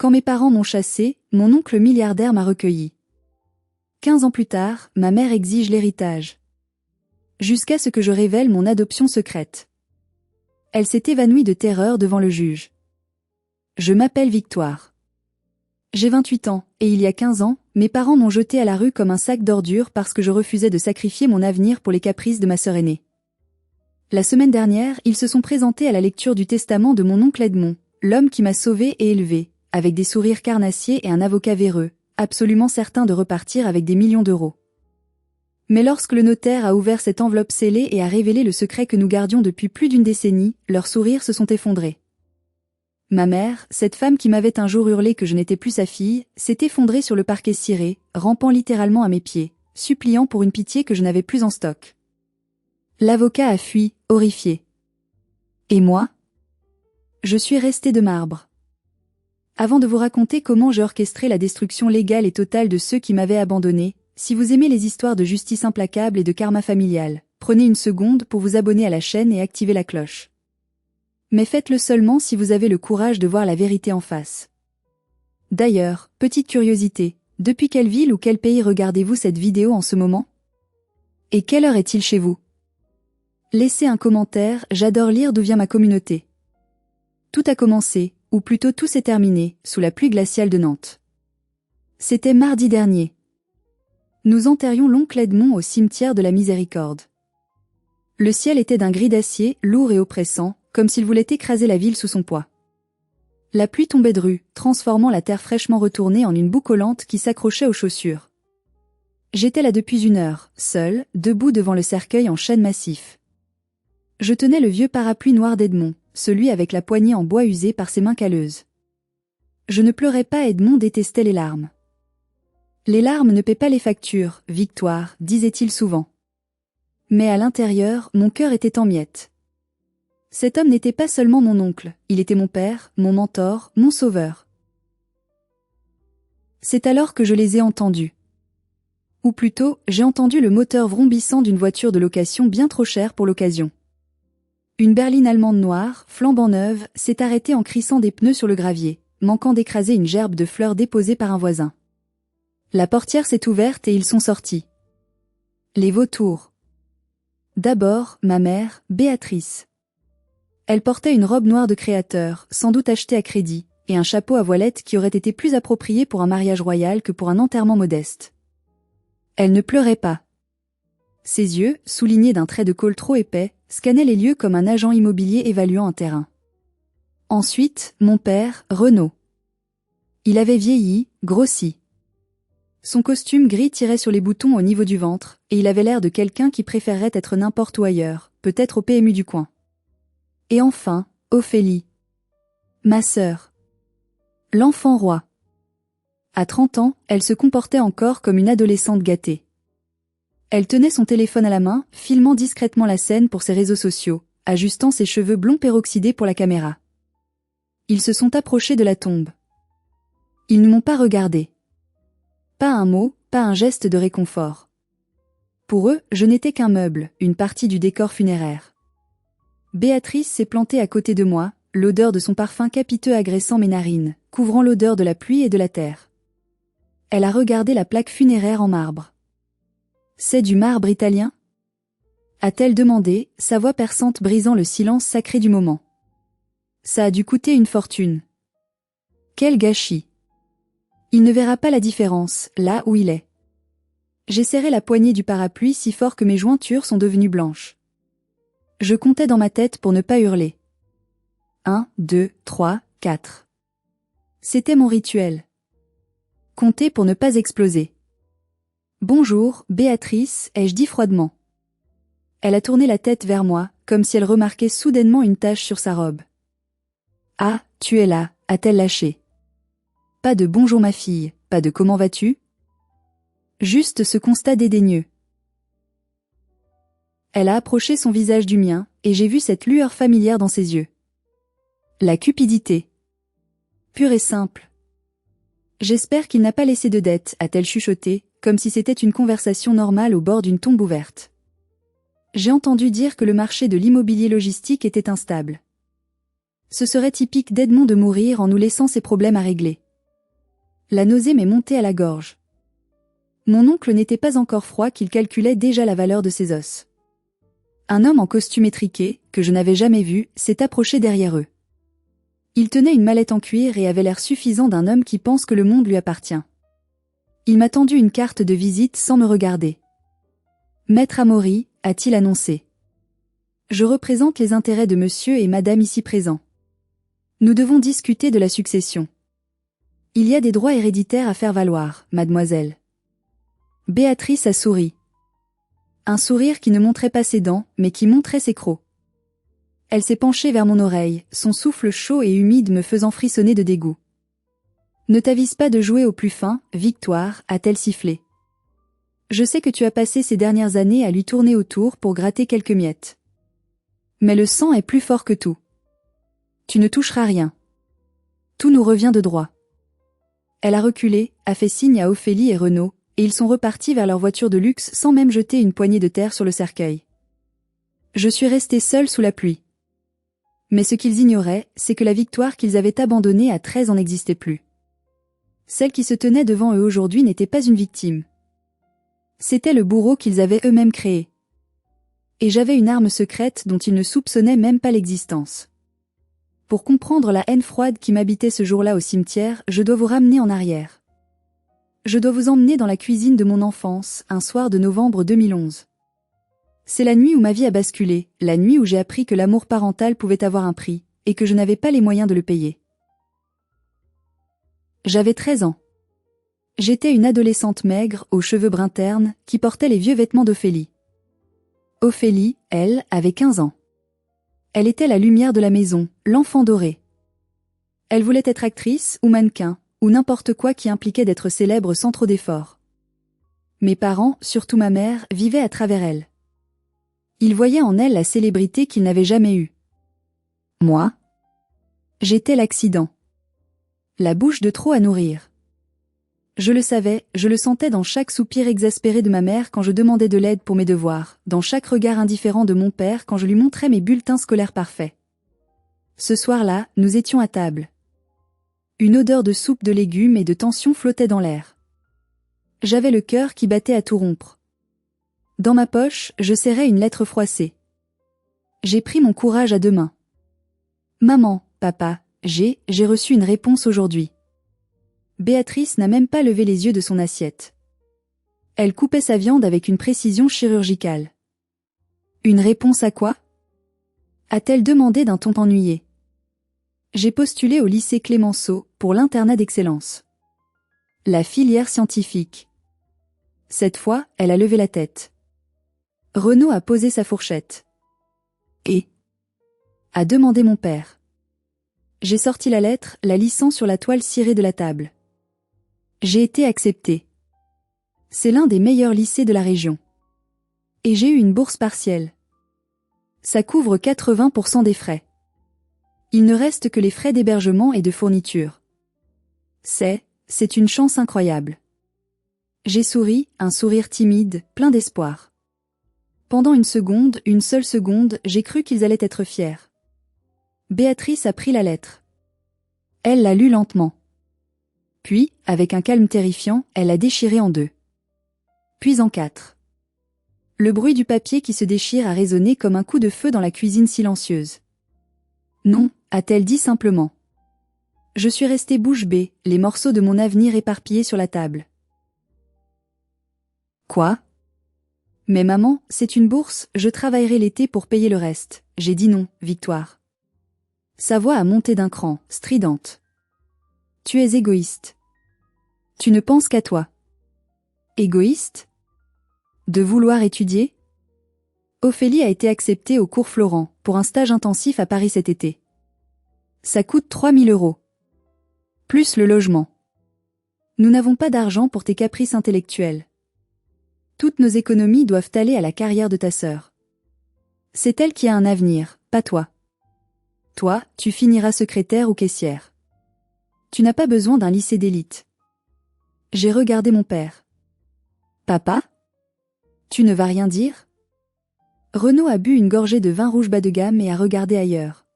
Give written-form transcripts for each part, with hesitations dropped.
Quand mes parents m'ont chassé, mon oncle milliardaire m'a recueilli. 15 ans plus tard, ma mère exige l'héritage. Jusqu'à ce que je révèle mon adoption secrète. Elle s'est évanouie de terreur devant le juge. Je m'appelle Victoire. J'ai 28 ans, et il y a 15 ans, mes parents m'ont jeté à la rue comme un sac d'ordures parce que je refusais de sacrifier mon avenir pour les caprices de ma sœur aînée. La semaine dernière, ils se sont présentés à la lecture du testament de mon oncle Edmond, l'homme qui m'a sauvé et élevé, avec des sourires carnassiers et un avocat véreux, absolument certain de repartir avec des millions d'euros. Mais lorsque le notaire a ouvert cette enveloppe scellée et a révélé le secret que nous gardions depuis plus d'une décennie, leurs sourires se sont effondrés. Ma mère, cette femme qui m'avait un jour hurlé que je n'étais plus sa fille, s'est effondrée sur le parquet ciré, rampant littéralement à mes pieds, suppliant pour une pitié que je n'avais plus en stock. L'avocat a fui, horrifié. Et moi? Je suis restée de marbre. Avant de vous raconter comment j'ai orchestré la destruction légale et totale de ceux qui m'avaient abandonné, si vous aimez les histoires de justice implacable et de karma familial, prenez une seconde pour vous abonner à la chaîne et activer la cloche. Mais faites-le seulement si vous avez le courage de voir la vérité en face. D'ailleurs, petite curiosité, depuis quelle ville ou quel pays regardez-vous cette vidéo en ce moment? Et quelle heure est-il chez vous? Laissez un commentaire, j'adore lire d'où vient ma communauté. Tout a commencé, ou plutôt tout s'est terminé, sous la pluie glaciale de Nantes. C'était mardi dernier. Nous enterrions l'oncle Edmond au cimetière de la Miséricorde. Le ciel était d'un gris d'acier, lourd et oppressant, comme s'il voulait écraser la ville sous son poids. La pluie tombait dru, transformant la terre fraîchement retournée en une boue collante qui s'accrochait aux chaussures. J'étais là depuis 1 heure, seule, debout devant le cercueil en chêne massif. Je tenais le vieux parapluie noir d'Edmond, celui avec la poignée en bois usé par ses mains calleuses. Je ne pleurais pas, Edmond détestait les larmes. Les larmes ne paient pas les factures, Victoire, disait-il souvent. Mais à l'intérieur, mon cœur était en miettes. Cet homme n'était pas seulement mon oncle, il était mon père, mon mentor, mon sauveur. C'est alors que je les ai entendus. Ou plutôt, j'ai entendu le moteur vrombissant d'une voiture de location bien trop chère pour l'occasion. Une berline allemande noire, flambant neuve, s'est arrêtée en crissant des pneus sur le gravier, manquant d'écraser une gerbe de fleurs déposée par un voisin. La portière s'est ouverte et ils sont sortis. Les vautours. D'abord, ma mère, Béatrice. Elle portait une robe noire de créateur, sans doute achetée à crédit, et un chapeau à voilette qui aurait été plus approprié pour un mariage royal que pour un enterrement modeste. Elle ne pleurait pas. Ses yeux, soulignés d'un trait de col trop épais, scannaient les lieux comme un agent immobilier évaluant un terrain. Ensuite, mon père, Renaud. Il avait vieilli, grossi. Son costume gris tirait sur les boutons au niveau du ventre, et il avait l'air de quelqu'un qui préférerait être n'importe où ailleurs, peut-être au PMU du coin. Et enfin, Ophélie. Ma sœur. L'enfant roi. À 30 ans, elle se comportait encore comme une adolescente gâtée. Elle tenait son téléphone à la main, filmant discrètement la scène pour ses réseaux sociaux, ajustant ses cheveux blonds peroxydés pour la caméra. Ils se sont approchés de la tombe. Ils ne m'ont pas regardé. Pas un mot, pas un geste de réconfort. Pour eux, je n'étais qu'un meuble, une partie du décor funéraire. Béatrice s'est plantée à côté de moi, l'odeur de son parfum capiteux agressant mes narines, couvrant l'odeur de la pluie et de la terre. Elle a regardé la plaque funéraire en marbre. C'est du marbre italien? A-t-elle demandé, sa voix perçante brisant le silence sacré du moment. Ça a dû coûter une fortune. Quel gâchis! Il ne verra pas la différence, là où il est. J'ai serré la poignée du parapluie si fort que mes jointures sont devenues blanches. Je comptais dans ma tête pour ne pas hurler. 1, 2, 3, 4. C'était mon rituel. Compter pour ne pas exploser. Bonjour, Béatrice, ai-je dit froidement. Elle a tourné la tête vers moi, comme si elle remarquait soudainement une tache sur sa robe. Ah, tu es là, a-t-elle lâché. Pas de bonjour ma fille, pas de comment vas-tu? Juste ce constat dédaigneux. Elle a approché son visage du mien, et j'ai vu cette lueur familière dans ses yeux. La cupidité. Pure et simple. J'espère qu'il n'a pas laissé de dette, a-t-elle chuchoté, comme si c'était une conversation normale au bord d'une tombe ouverte. J'ai entendu dire que le marché de l'immobilier logistique était instable. Ce serait typique d'Edmond de mourir en nous laissant ses problèmes à régler. La nausée m'est montée à la gorge. Mon oncle n'était pas encore froid qu'il calculait déjà la valeur de ses os. Un homme en costume étriqué, que je n'avais jamais vu, s'est approché derrière eux. Il tenait une mallette en cuir et avait l'air suffisant d'un homme qui pense que le monde lui appartient. Il m'a tendu une carte de visite sans me regarder. Maître Amaury, a-t-il annoncé. Je représente les intérêts de monsieur et madame ici présents. Nous devons discuter de la succession. Il y a des droits héréditaires à faire valoir, mademoiselle. Béatrice a souri. Un sourire qui ne montrait pas ses dents, mais qui montrait ses crocs. Elle s'est penchée vers mon oreille, son souffle chaud et humide me faisant frissonner de dégoût. Ne t'avise pas de jouer au plus fin, Victoire, a-t-elle sifflé. Je sais que tu as passé ces dernières années à lui tourner autour pour gratter quelques miettes. Mais le sang est plus fort que tout. Tu ne toucheras rien. Tout nous revient de droit. Elle a reculé, a fait signe à Ophélie et Renaud, et ils sont repartis vers leur voiture de luxe sans même jeter une poignée de terre sur le cercueil. Je suis restée seule sous la pluie. Mais ce qu'ils ignoraient, c'est que la Victoire qu'ils avaient abandonnée à 13 ans n'existait plus. Celle qui se tenait devant eux aujourd'hui n'était pas une victime. C'était le bourreau qu'ils avaient eux-mêmes créé. Et j'avais une arme secrète dont ils ne soupçonnaient même pas l'existence. Pour comprendre la haine froide qui m'habitait ce jour-là au cimetière, je dois vous ramener en arrière. Je dois vous emmener dans la cuisine de mon enfance, un soir de novembre 2011. C'est la nuit où ma vie a basculé, la nuit où j'ai appris que l'amour parental pouvait avoir un prix, et que je n'avais pas les moyens de le payer. J'avais 13 ans. J'étais une adolescente maigre, aux cheveux bruns ternes, qui portait les vieux vêtements d'Ophélie. Ophélie, elle, avait 15 ans. Elle était la lumière de la maison, l'enfant doré. Elle voulait être actrice, ou mannequin, ou n'importe quoi qui impliquait d'être célèbre sans trop d'efforts. Mes parents, surtout ma mère, vivaient à travers elle. Ils voyaient en elle la célébrité qu'ils n'avaient jamais eue. Moi, j'étais l'accident. La bouche de trop à nourrir. Je le savais, je le sentais dans chaque soupir exaspéré de ma mère quand je demandais de l'aide pour mes devoirs, dans chaque regard indifférent de mon père quand je lui montrais mes bulletins scolaires parfaits. Ce soir-là, nous étions à table. Une odeur de soupe de légumes et de tension flottait dans l'air. J'avais le cœur qui battait à tout rompre. Dans ma poche, je serrais une lettre froissée. J'ai pris mon courage à deux mains. Maman, papa, j'ai reçu une réponse aujourd'hui. Béatrice n'a même pas levé les yeux de son assiette. Elle coupait sa viande avec une précision chirurgicale. Une réponse à quoi? A-t-elle demandé d'un ton ennuyé. J'ai postulé au lycée Clémenceau, pour l'internat d'excellence. La filière scientifique. Cette fois, elle a levé la tête. Renaud a posé sa fourchette. Et? A demandé mon père. J'ai sorti la lettre, la lissant sur la toile cirée de la table. J'ai été acceptée. C'est l'un des meilleurs lycées de la région. Et j'ai eu une bourse partielle. Ça couvre 80% des frais. Il ne reste que les frais d'hébergement et de fourniture. C'est une chance incroyable. J'ai souri, un sourire timide, plein d'espoir. Pendant une seule seconde, j'ai cru qu'ils allaient être fiers. Béatrice a pris la lettre. Elle l'a lue lentement. Puis, avec un calme terrifiant, elle l'a déchirée en deux. Puis en quatre. Le bruit du papier qui se déchire a résonné comme un coup de feu dans la cuisine silencieuse. Non, a-t-elle dit simplement. Je suis restée bouche bée, les morceaux de mon avenir éparpillés sur la table. Quoi? Mais maman, c'est une bourse, je travaillerai l'été pour payer le reste. J'ai dit non, Victoire. Sa voix a monté d'un cran, stridente. Tu es égoïste. Tu ne penses qu'à toi. Égoïste? De vouloir étudier? Ophélie a été acceptée au cours Florent, pour un stage intensif à Paris cet été. Ça coûte 3000 €. Plus le logement. Nous n'avons pas d'argent pour tes caprices intellectuels. Toutes nos économies doivent aller à la carrière de ta sœur. C'est elle qui a un avenir, pas toi. Toi, tu finiras secrétaire ou caissière. Tu n'as pas besoin d'un lycée d'élite. J'ai regardé mon père. Papa? Tu ne vas rien dire? Renaud a bu une gorgée de vin rouge bas de gamme et a regardé ailleurs.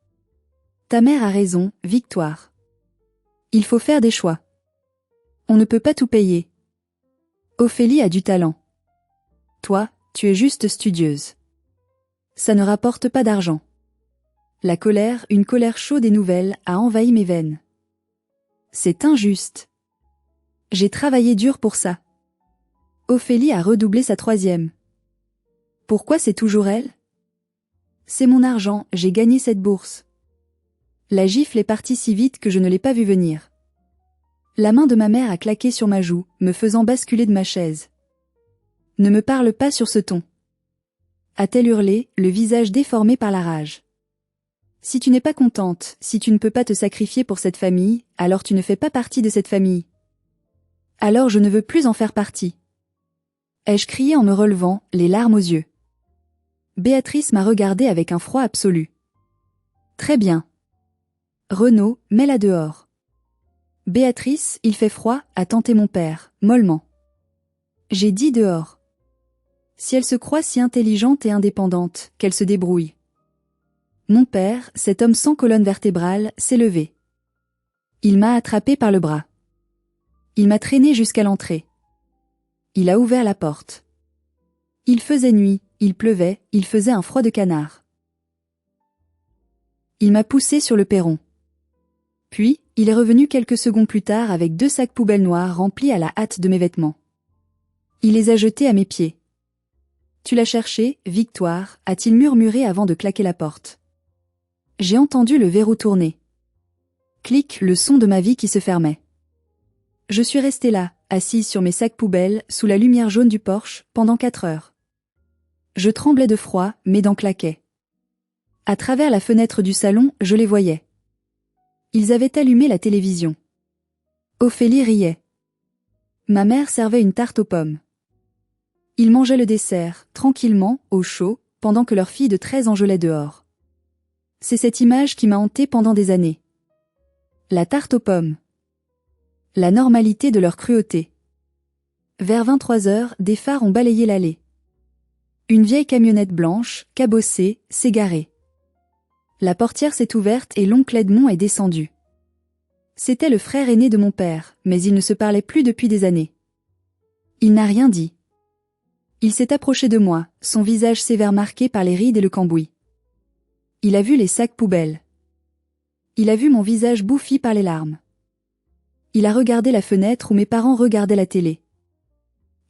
Ta mère a raison, Victoire. Il faut faire des choix. On ne peut pas tout payer. Ophélie a du talent. Toi, tu es juste studieuse. Ça ne rapporte pas d'argent. La colère, une colère chaude et nouvelle, a envahi mes veines. C'est injuste. J'ai travaillé dur pour ça. Ophélie a redoublé sa troisième. Pourquoi c'est toujours elle? C'est mon argent, j'ai gagné cette bourse. La gifle est partie si vite que je ne l'ai pas vue venir. La main de ma mère a claqué sur ma joue, me faisant basculer de ma chaise. Ne me parle pas sur ce ton. A-t-elle hurlé, le visage déformé par la rage. Si tu n'es pas contente, si tu ne peux pas te sacrifier pour cette famille, alors tu ne fais pas partie de cette famille. Alors je ne veux plus en faire partie. Ai-je crié en me relevant, les larmes aux yeux. Béatrice m'a regardé avec un froid absolu. Très bien. Renaud, mets-la dehors. Béatrice, il fait froid, a tenté mon père, mollement. J'ai dit dehors. Si elle se croit si intelligente et indépendante, qu'elle se débrouille. Mon père, cet homme sans colonne vertébrale, s'est levé. Il m'a attrapé par le bras. Il m'a traîné jusqu'à l'entrée. Il a ouvert la porte. Il faisait nuit, il pleuvait, il faisait un froid de canard. Il m'a poussé sur le perron. Puis, il est revenu quelques secondes plus tard avec 2 sacs poubelles noirs remplis à la hâte de mes vêtements. Il les a jetés à mes pieds. Tu l'as cherché, Victoire, a-t-il murmuré avant de claquer la porte. J'ai entendu le verrou tourner. Clic, le son de ma vie qui se fermait. Je suis restée là, assise sur mes sacs poubelles, sous la lumière jaune du porche, pendant 4 heures. Je tremblais de froid, mes dents claquaient. À travers la fenêtre du salon, je les voyais. Ils avaient allumé la télévision. Ophélie riait. Ma mère servait une tarte aux pommes. Ils mangeaient le dessert, tranquillement, au chaud, pendant que leur fille de 13 ans gelait dehors. C'est cette image qui m'a hantée pendant des années. La tarte aux pommes. La normalité de leur cruauté. Vers 23 heures, des phares ont balayé l'allée. Une vieille camionnette blanche, cabossée, s'est garée. La portière s'est ouverte et l'oncle Edmond est descendu. C'était le frère aîné de mon père, mais il ne se parlait plus depuis des années. Il n'a rien dit. Il s'est approché de moi, son visage sévère marqué par les rides et le cambouis. Il a vu les sacs poubelles. Il a vu mon visage bouffi par les larmes. Il a regardé la fenêtre où mes parents regardaient la télé.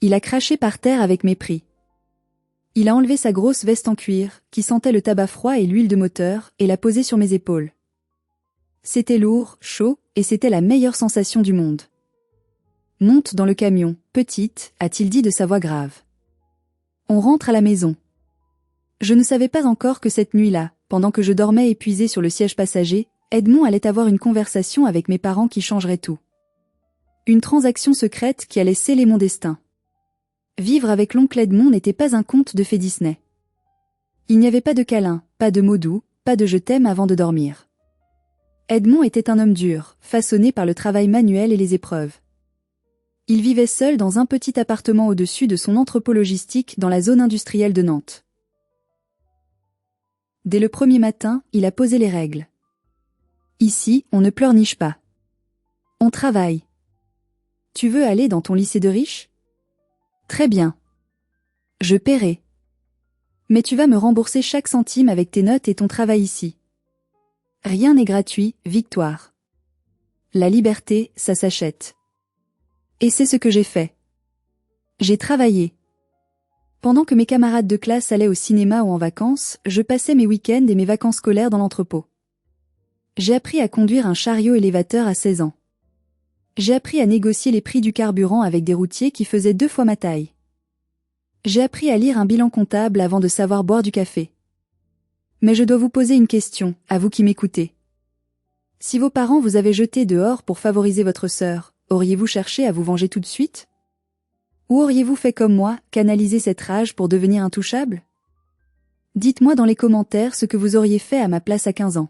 Il a craché par terre avec mépris. Il a enlevé sa grosse veste en cuir, qui sentait le tabac froid et l'huile de moteur, et l'a posée sur mes épaules. C'était lourd, chaud, et c'était la meilleure sensation du monde. Monte dans le camion, petite, a-t-il dit de sa voix grave. On rentre à la maison. Je ne savais pas encore que cette nuit-là, pendant que je dormais épuisé sur le siège passager, Edmond allait avoir une conversation avec mes parents qui changerait tout. Une transaction secrète qui allait sceller mon destin. Vivre avec l'oncle Edmond n'était pas un conte de fées Disney. Il n'y avait pas de câlin, pas de mots doux, pas de je t'aime avant de dormir. Edmond était un homme dur, façonné par le travail manuel et les épreuves. Il vivait seul dans un petit appartement au-dessus de son entrepôt logistique dans la zone industrielle de Nantes. Dès le premier matin, il a posé les règles. Ici, on ne pleurniche pas. On travaille. Tu veux aller dans ton lycée de riche? Très bien. Je paierai. Mais tu vas me rembourser chaque centime avec tes notes et ton travail ici. Rien n'est gratuit, Victoire. La liberté, ça s'achète. Et c'est ce que j'ai fait. J'ai travaillé. Pendant que mes camarades de classe allaient au cinéma ou en vacances, je passais mes week-ends et mes vacances scolaires dans l'entrepôt. J'ai appris à conduire un chariot élévateur à 16 ans. J'ai appris à négocier les prix du carburant avec des routiers qui faisaient 2 fois ma taille. J'ai appris à lire un bilan comptable avant de savoir boire du café. Mais je dois vous poser une question, à vous qui m'écoutez. Si vos parents vous avaient jeté dehors pour favoriser votre sœur, auriez-vous cherché à vous venger tout de suite? Ou auriez-vous fait comme moi, canaliser cette rage pour devenir intouchable? Dites-moi dans les commentaires ce que vous auriez fait à ma place à 15 ans.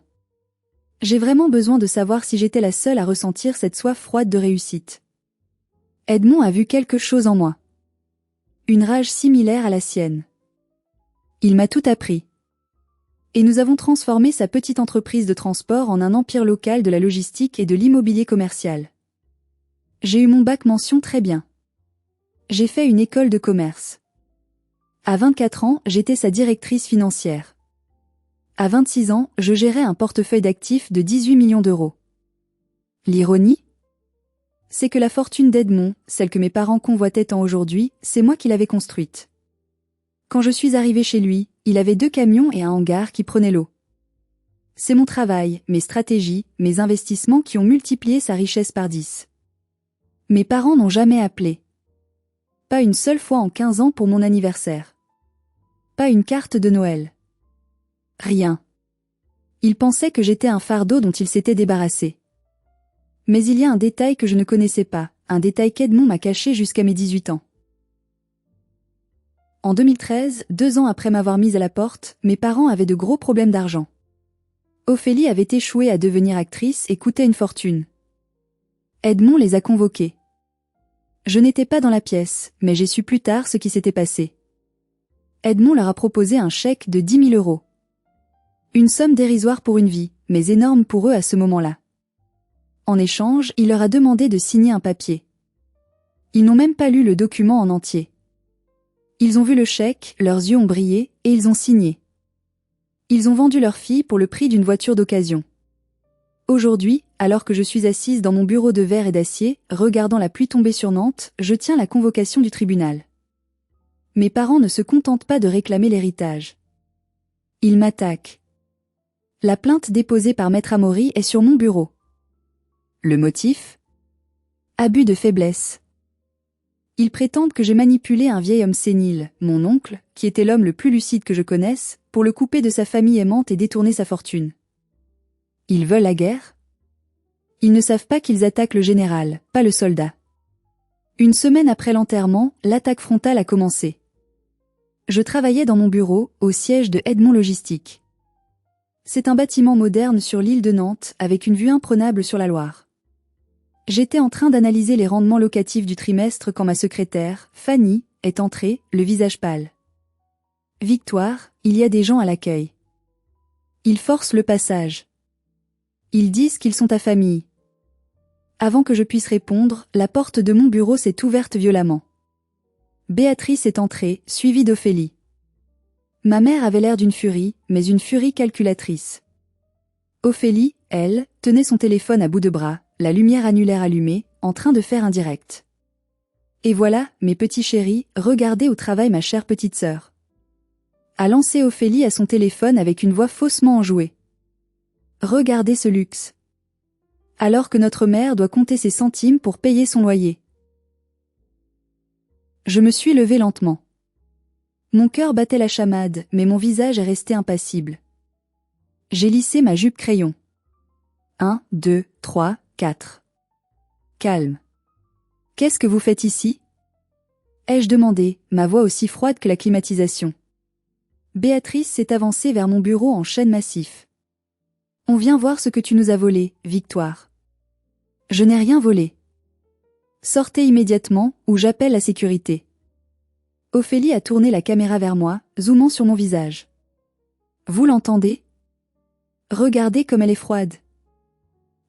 J'ai vraiment besoin de savoir si j'étais la seule à ressentir cette soif froide de réussite. Edmond a vu quelque chose en moi. Une rage similaire à la sienne. Il m'a tout appris. Et nous avons transformé sa petite entreprise de transport en un empire local de la logistique et de l'immobilier commercial. J'ai eu mon bac mention très bien. J'ai fait une école de commerce. À 24 ans, j'étais sa directrice financière. À 26 ans, je gérais un portefeuille d'actifs de 18 millions d'euros. L'ironie? C'est que la fortune d'Edmond, celle que mes parents convoitaient tant aujourd'hui, c'est moi qui l'avais construite. Quand je suis arrivée chez lui, il avait 2 camions et un hangar qui prenaient l'eau. C'est mon travail, mes stratégies, mes investissements qui ont multiplié sa richesse par 10. Mes parents n'ont jamais appelé. Pas une seule fois en 15 ans pour mon anniversaire. Pas une carte de Noël. Rien. Ils pensaient que j'étais un fardeau dont ils s'étaient débarrassés. Mais il y a un détail que je ne connaissais pas, un détail qu'Edmond m'a caché jusqu'à mes 18 ans. En 2013, 2 ans après m'avoir mise à la porte, mes parents avaient de gros problèmes d'argent. Ophélie avait échoué à devenir actrice et coûtait une fortune. Edmond les a convoqués. Je n'étais pas dans la pièce, mais j'ai su plus tard ce qui s'était passé. Edmond leur a proposé un chèque de 10 000 euros. Une somme dérisoire pour une vie, mais énorme pour eux à ce moment-là. En échange, il leur a demandé de signer un papier. Ils n'ont même pas lu le document en entier. Ils ont vu le chèque, leurs yeux ont brillé, et ils ont signé. Ils ont vendu leur fille pour le prix d'une voiture d'occasion. Aujourd'hui, alors que je suis assise dans mon bureau de verre et d'acier, regardant la pluie tomber sur Nantes, je tiens la convocation du tribunal. Mes parents ne se contentent pas de réclamer l'héritage. Ils m'attaquent. La plainte déposée par Maître Amaury est sur mon bureau. Le motif? Abus de faiblesse. Ils prétendent que j'ai manipulé un vieil homme sénile, mon oncle, qui était l'homme le plus lucide que je connaisse, pour le couper de sa famille aimante et détourner sa fortune. Ils veulent la guerre? Ils ne savent pas qu'ils attaquent le général, pas le soldat. Une semaine après l'enterrement, l'attaque frontale a commencé. Je travaillais dans mon bureau, au siège de Edmond Logistique. C'est un bâtiment moderne sur l'île de Nantes, avec une vue imprenable sur la Loire. J'étais en train d'analyser les rendements locatifs du trimestre quand ma secrétaire, Fanny, est entrée, le visage pâle. « Victoire, il y a des gens à l'accueil. Ils forcent le passage. Ils disent qu'ils sont ta famille. » Avant que je puisse répondre, la porte de mon bureau s'est ouverte violemment. Béatrice est entrée, suivie d'Ophélie. Ma mère avait l'air d'une furie, mais une furie calculatrice. Ophélie, elle, tenait son téléphone à bout de bras, la lumière annulaire allumée, en train de faire un direct. Et voilà, mes petits chéris, regardez où travaille ma chère petite sœur. A lancé Ophélie à son téléphone avec une voix faussement enjouée. Regardez ce luxe. Alors que notre mère doit compter ses centimes pour payer son loyer. Je me suis levée lentement. Mon cœur battait la chamade, mais mon visage est resté impassible. J'ai lissé ma jupe crayon. 1, 2, 3, 4. Calme. Qu'est-ce que vous faites ici? Ai-je demandé, ma voix aussi froide que la climatisation. Béatrice s'est avancée vers mon bureau en chêne massif. On vient voir ce que tu nous as volé, Victoire. Je n'ai rien volé. Sortez immédiatement, ou j'appelle la sécurité. Ophélie a tourné la caméra vers moi, zoomant sur mon visage. Vous l'entendez? Regardez comme elle est froide.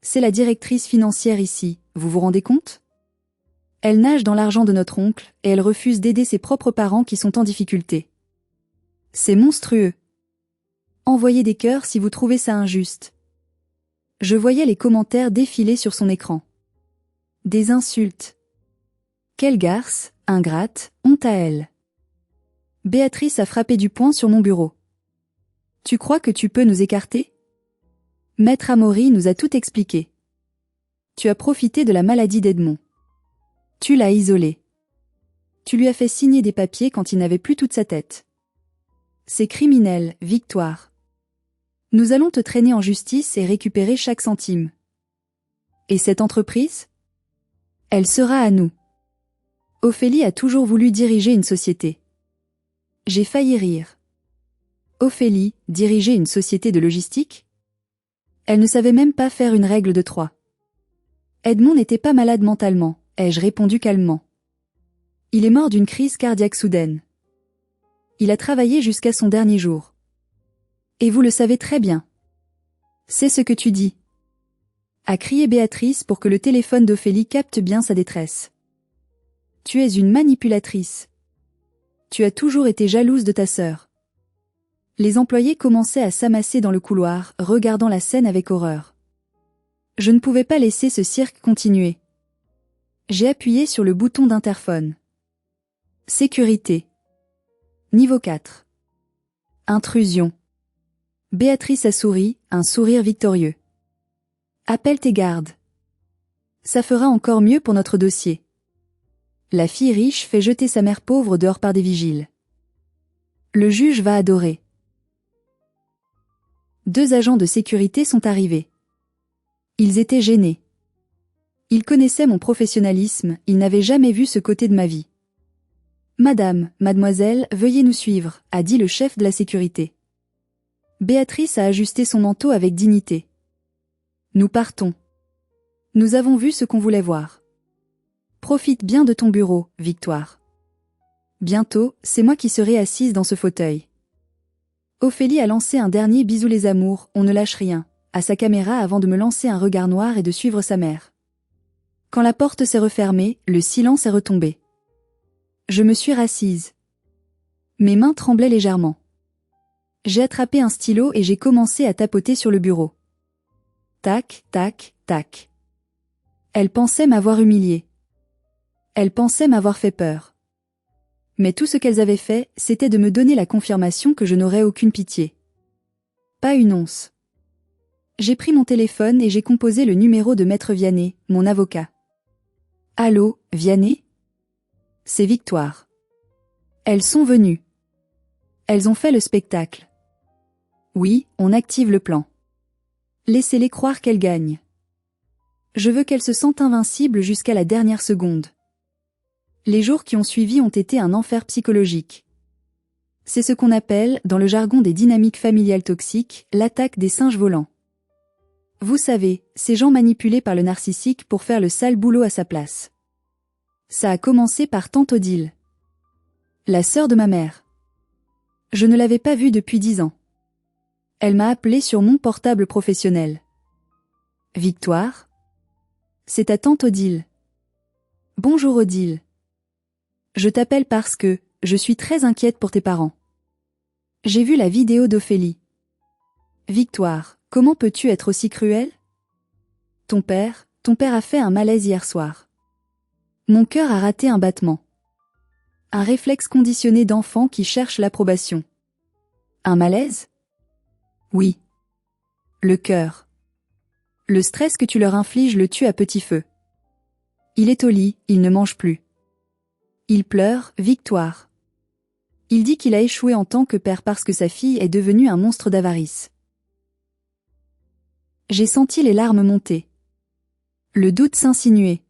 C'est la directrice financière ici, vous vous rendez compte? Elle nage dans l'argent de notre oncle, et elle refuse d'aider ses propres parents qui sont en difficulté. C'est monstrueux. Envoyez des cœurs si vous trouvez ça injuste. Je voyais les commentaires défiler sur son écran. Des insultes. Quelle garce, ingrate, honte à elle. Béatrice a frappé du poing sur mon bureau. Tu crois que tu peux nous écarter? Maître Amaury nous a tout expliqué. Tu as profité de la maladie d'Edmond. Tu l'as isolé. Tu lui as fait signer des papiers quand il n'avait plus toute sa tête. C'est criminel, Victoire. Nous allons te traîner en justice et récupérer chaque centime. Et cette entreprise? Elle sera à nous. Ophélie a toujours voulu diriger une société. J'ai failli rire. Ophélie, diriger une société de logistique? Elle ne savait même pas faire une règle de 3. Edmond n'était pas malade mentalement, ai-je répondu calmement. Il est mort d'une crise cardiaque soudaine. Il a travaillé jusqu'à son dernier jour. Et vous le savez très bien. C'est ce que tu dis. a crié Béatrice pour que le téléphone d'Ophélie capte bien sa détresse. Tu es une manipulatrice. Tu as toujours été jalouse de ta sœur. Les employés commençaient à s'amasser dans le couloir, regardant la scène avec horreur. Je ne pouvais pas laisser ce cirque continuer. J'ai appuyé sur le bouton d'interphone. Sécurité. Niveau 4. Intrusion. Béatrice a souri, un sourire victorieux. Appelle tes gardes. Ça fera encore mieux pour notre dossier. La fille riche fait jeter sa mère pauvre dehors par des vigiles. Le juge va adorer. 2 agents de sécurité sont arrivés. Ils étaient gênés. Ils connaissaient mon professionnalisme, ils n'avaient jamais vu ce côté de ma vie. Madame, mademoiselle, veuillez nous suivre, a dit le chef de la sécurité. Béatrice a ajusté son manteau avec dignité. Nous partons. Nous avons vu ce qu'on voulait voir. Profite bien de ton bureau, Victoire. Bientôt, c'est moi qui serai assise dans ce fauteuil. Ophélie a lancé un dernier bisou les amours, on ne lâche rien, à sa caméra avant de me lancer un regard noir et de suivre sa mère. Quand la porte s'est refermée, le silence est retombé. Je me suis rassise. Mes mains tremblaient légèrement. J'ai attrapé un stylo et j'ai commencé à tapoter sur le bureau. Tac, tac, tac. Elle pensait m'avoir humiliée. Elle pensait m'avoir fait peur. Mais tout ce qu'elles avaient fait, c'était de me donner la confirmation que je n'aurais aucune pitié. Pas une once. J'ai pris mon téléphone et j'ai composé le numéro de Maître Vianney, mon avocat. Allô, Vianney ? C'est Victoire. Elles sont venues. Elles ont fait le spectacle. Oui, on active le plan. Laissez-les croire qu'elles gagnent. Je veux qu'elles se sentent invincibles jusqu'à la dernière seconde. Les jours qui ont suivi ont été un enfer psychologique. C'est ce qu'on appelle, dans le jargon des dynamiques familiales toxiques, l'attaque des singes volants. Vous savez, ces gens manipulés par le narcissique pour faire le sale boulot à sa place. Ça a commencé par tante Odile. La sœur de ma mère. Je ne l'avais pas vue depuis 10 ans. Elle m'a appelé sur mon portable professionnel. Victoire ? C'est ta tante Odile. Bonjour Odile. Je t'appelle parce que, je suis très inquiète pour tes parents. J'ai vu la vidéo d'Ophélie. Victoire, comment peux-tu être aussi cruelle ? Ton père a fait un malaise hier soir. Mon cœur a raté un battement. Un réflexe conditionné d'enfant qui cherche l'approbation. Un malaise ? Oui. Le cœur. Le stress que tu leur infliges le tue à petit feu. Il est au lit, il ne mange plus. Il pleure, Victoire. Il dit qu'il a échoué en tant que père parce que sa fille est devenue un monstre d'avarice. J'ai senti les larmes monter. Le doute s'insinuer.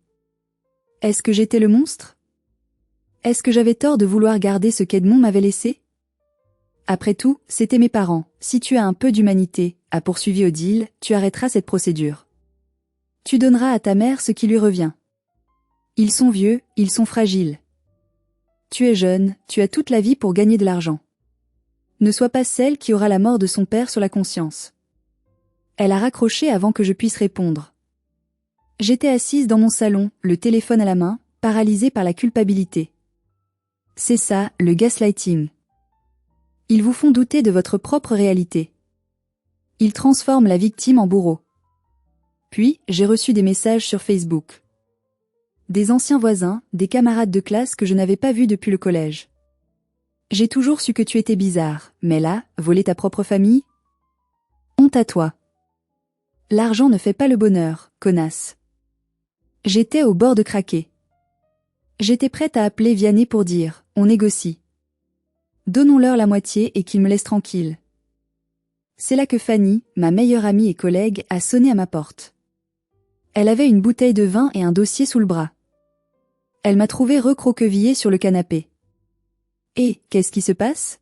Est-ce que j'étais le monstre ? Est-ce que j'avais tort de vouloir garder ce qu'Edmond m'avait laissé ? Après tout, c'étaient mes parents. Si tu as un peu d'humanité, a poursuivi Odile, tu arrêteras cette procédure. Tu donneras à ta mère ce qui lui revient. Ils sont vieux, ils sont fragiles. Tu es jeune, tu as toute la vie pour gagner de l'argent. Ne sois pas celle qui aura la mort de son père sur la conscience. Elle a raccroché avant que je puisse répondre. J'étais assise dans mon salon, le téléphone à la main, paralysée par la culpabilité. C'est ça, le gaslighting. Ils vous font douter de votre propre réalité. Ils transforment la victime en bourreau. Puis, j'ai reçu des messages sur Facebook. Des anciens voisins, des camarades de classe que je n'avais pas vus depuis le collège. J'ai toujours su que tu étais bizarre, mais là, voler ta propre famille ? Honte à toi. L'argent ne fait pas le bonheur, connasse. J'étais au bord de craquer. J'étais prête à appeler Vianney pour dire, on négocie. Donnons-leur la moitié et qu'ils me laissent tranquille. C'est là que Fanny, ma meilleure amie et collègue, a sonné à ma porte. Elle avait une bouteille de vin et un dossier sous le bras. Elle m'a trouvé recroquevillée sur le canapé. « Et, qu'est-ce qui se passe ?»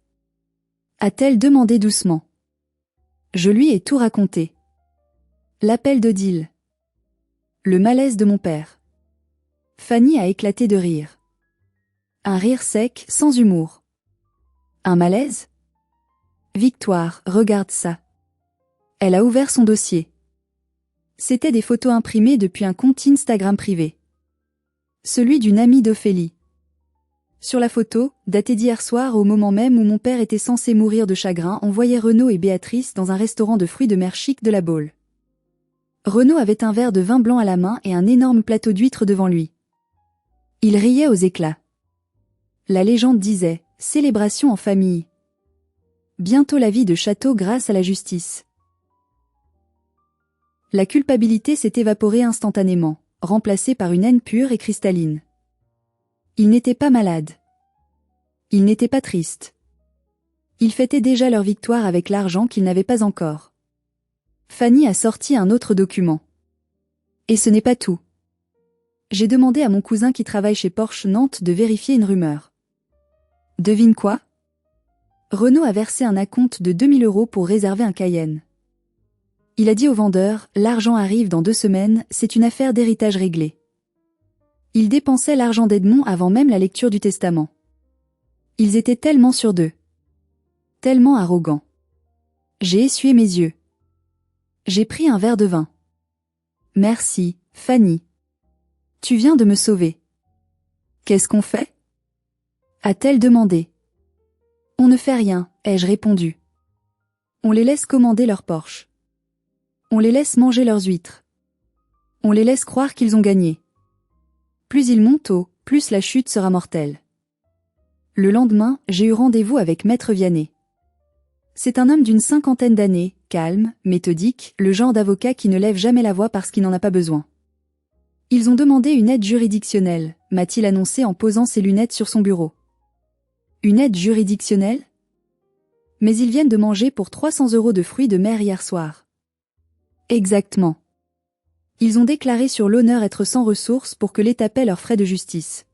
a-t-elle demandé doucement. Je lui ai tout raconté. L'appel d'Odile. Le malaise de mon père. Fanny a éclaté de rire. Un rire sec, sans humour. Un malaise ? Victoire, regarde ça. Elle a ouvert son dossier. C'étaient des photos imprimées depuis un compte Instagram privé. Celui d'une amie d'Ophélie. Sur la photo, datée d'hier soir au moment même où mon père était censé mourir de chagrin, on voyait Renaud et Béatrice dans un restaurant de fruits de mer chic de La Baule. Renaud avait un verre de vin blanc à la main et un énorme plateau d'huîtres devant lui. Il riait aux éclats. La légende disait « Célébration en famille ». Bientôt la vie de château grâce à la justice. La culpabilité s'est évaporée instantanément, remplacée par une haine pure et cristalline. Ils n'étaient pas malades. Ils n'étaient pas tristes. Ils fêtaient déjà leur victoire avec l'argent qu'ils n'avaient pas encore. Fanny a sorti un autre document. Et ce n'est pas tout. J'ai demandé à mon cousin qui travaille chez Porsche Nantes de vérifier une rumeur. Devine quoi? Renaud a versé un acompte de 2 000 € pour réserver un Cayenne. Il a dit au vendeur, l'argent arrive dans 2 semaines, c'est une affaire d'héritage réglée. Il dépensait l'argent d'Edmond avant même la lecture du testament. Ils étaient tellement sûrs d'eux. Tellement arrogants. J'ai essuyé mes yeux. J'ai pris un verre de vin. Merci, Fanny. Tu viens de me sauver. Qu'est-ce qu'on fait? A-t-elle demandé. On ne fait rien, ai-je répondu. On les laisse commander leur Porsche. On les laisse manger leurs huîtres. On les laisse croire qu'ils ont gagné. Plus ils montent haut, plus la chute sera mortelle. Le lendemain, j'ai eu rendez-vous avec Maître Vianney. C'est un homme d'une 50aine d'années, calme, méthodique, le genre d'avocat qui ne lève jamais la voix parce qu'il n'en a pas besoin. Ils ont demandé une aide juridictionnelle, m'a-t-il annoncé en posant ses lunettes sur son bureau. Une aide juridictionnelle? Mais ils viennent de manger pour 300 € de fruits de mer hier soir. Exactement. Ils ont déclaré sur l'honneur être sans ressources pour que l'État paie leurs frais de justice.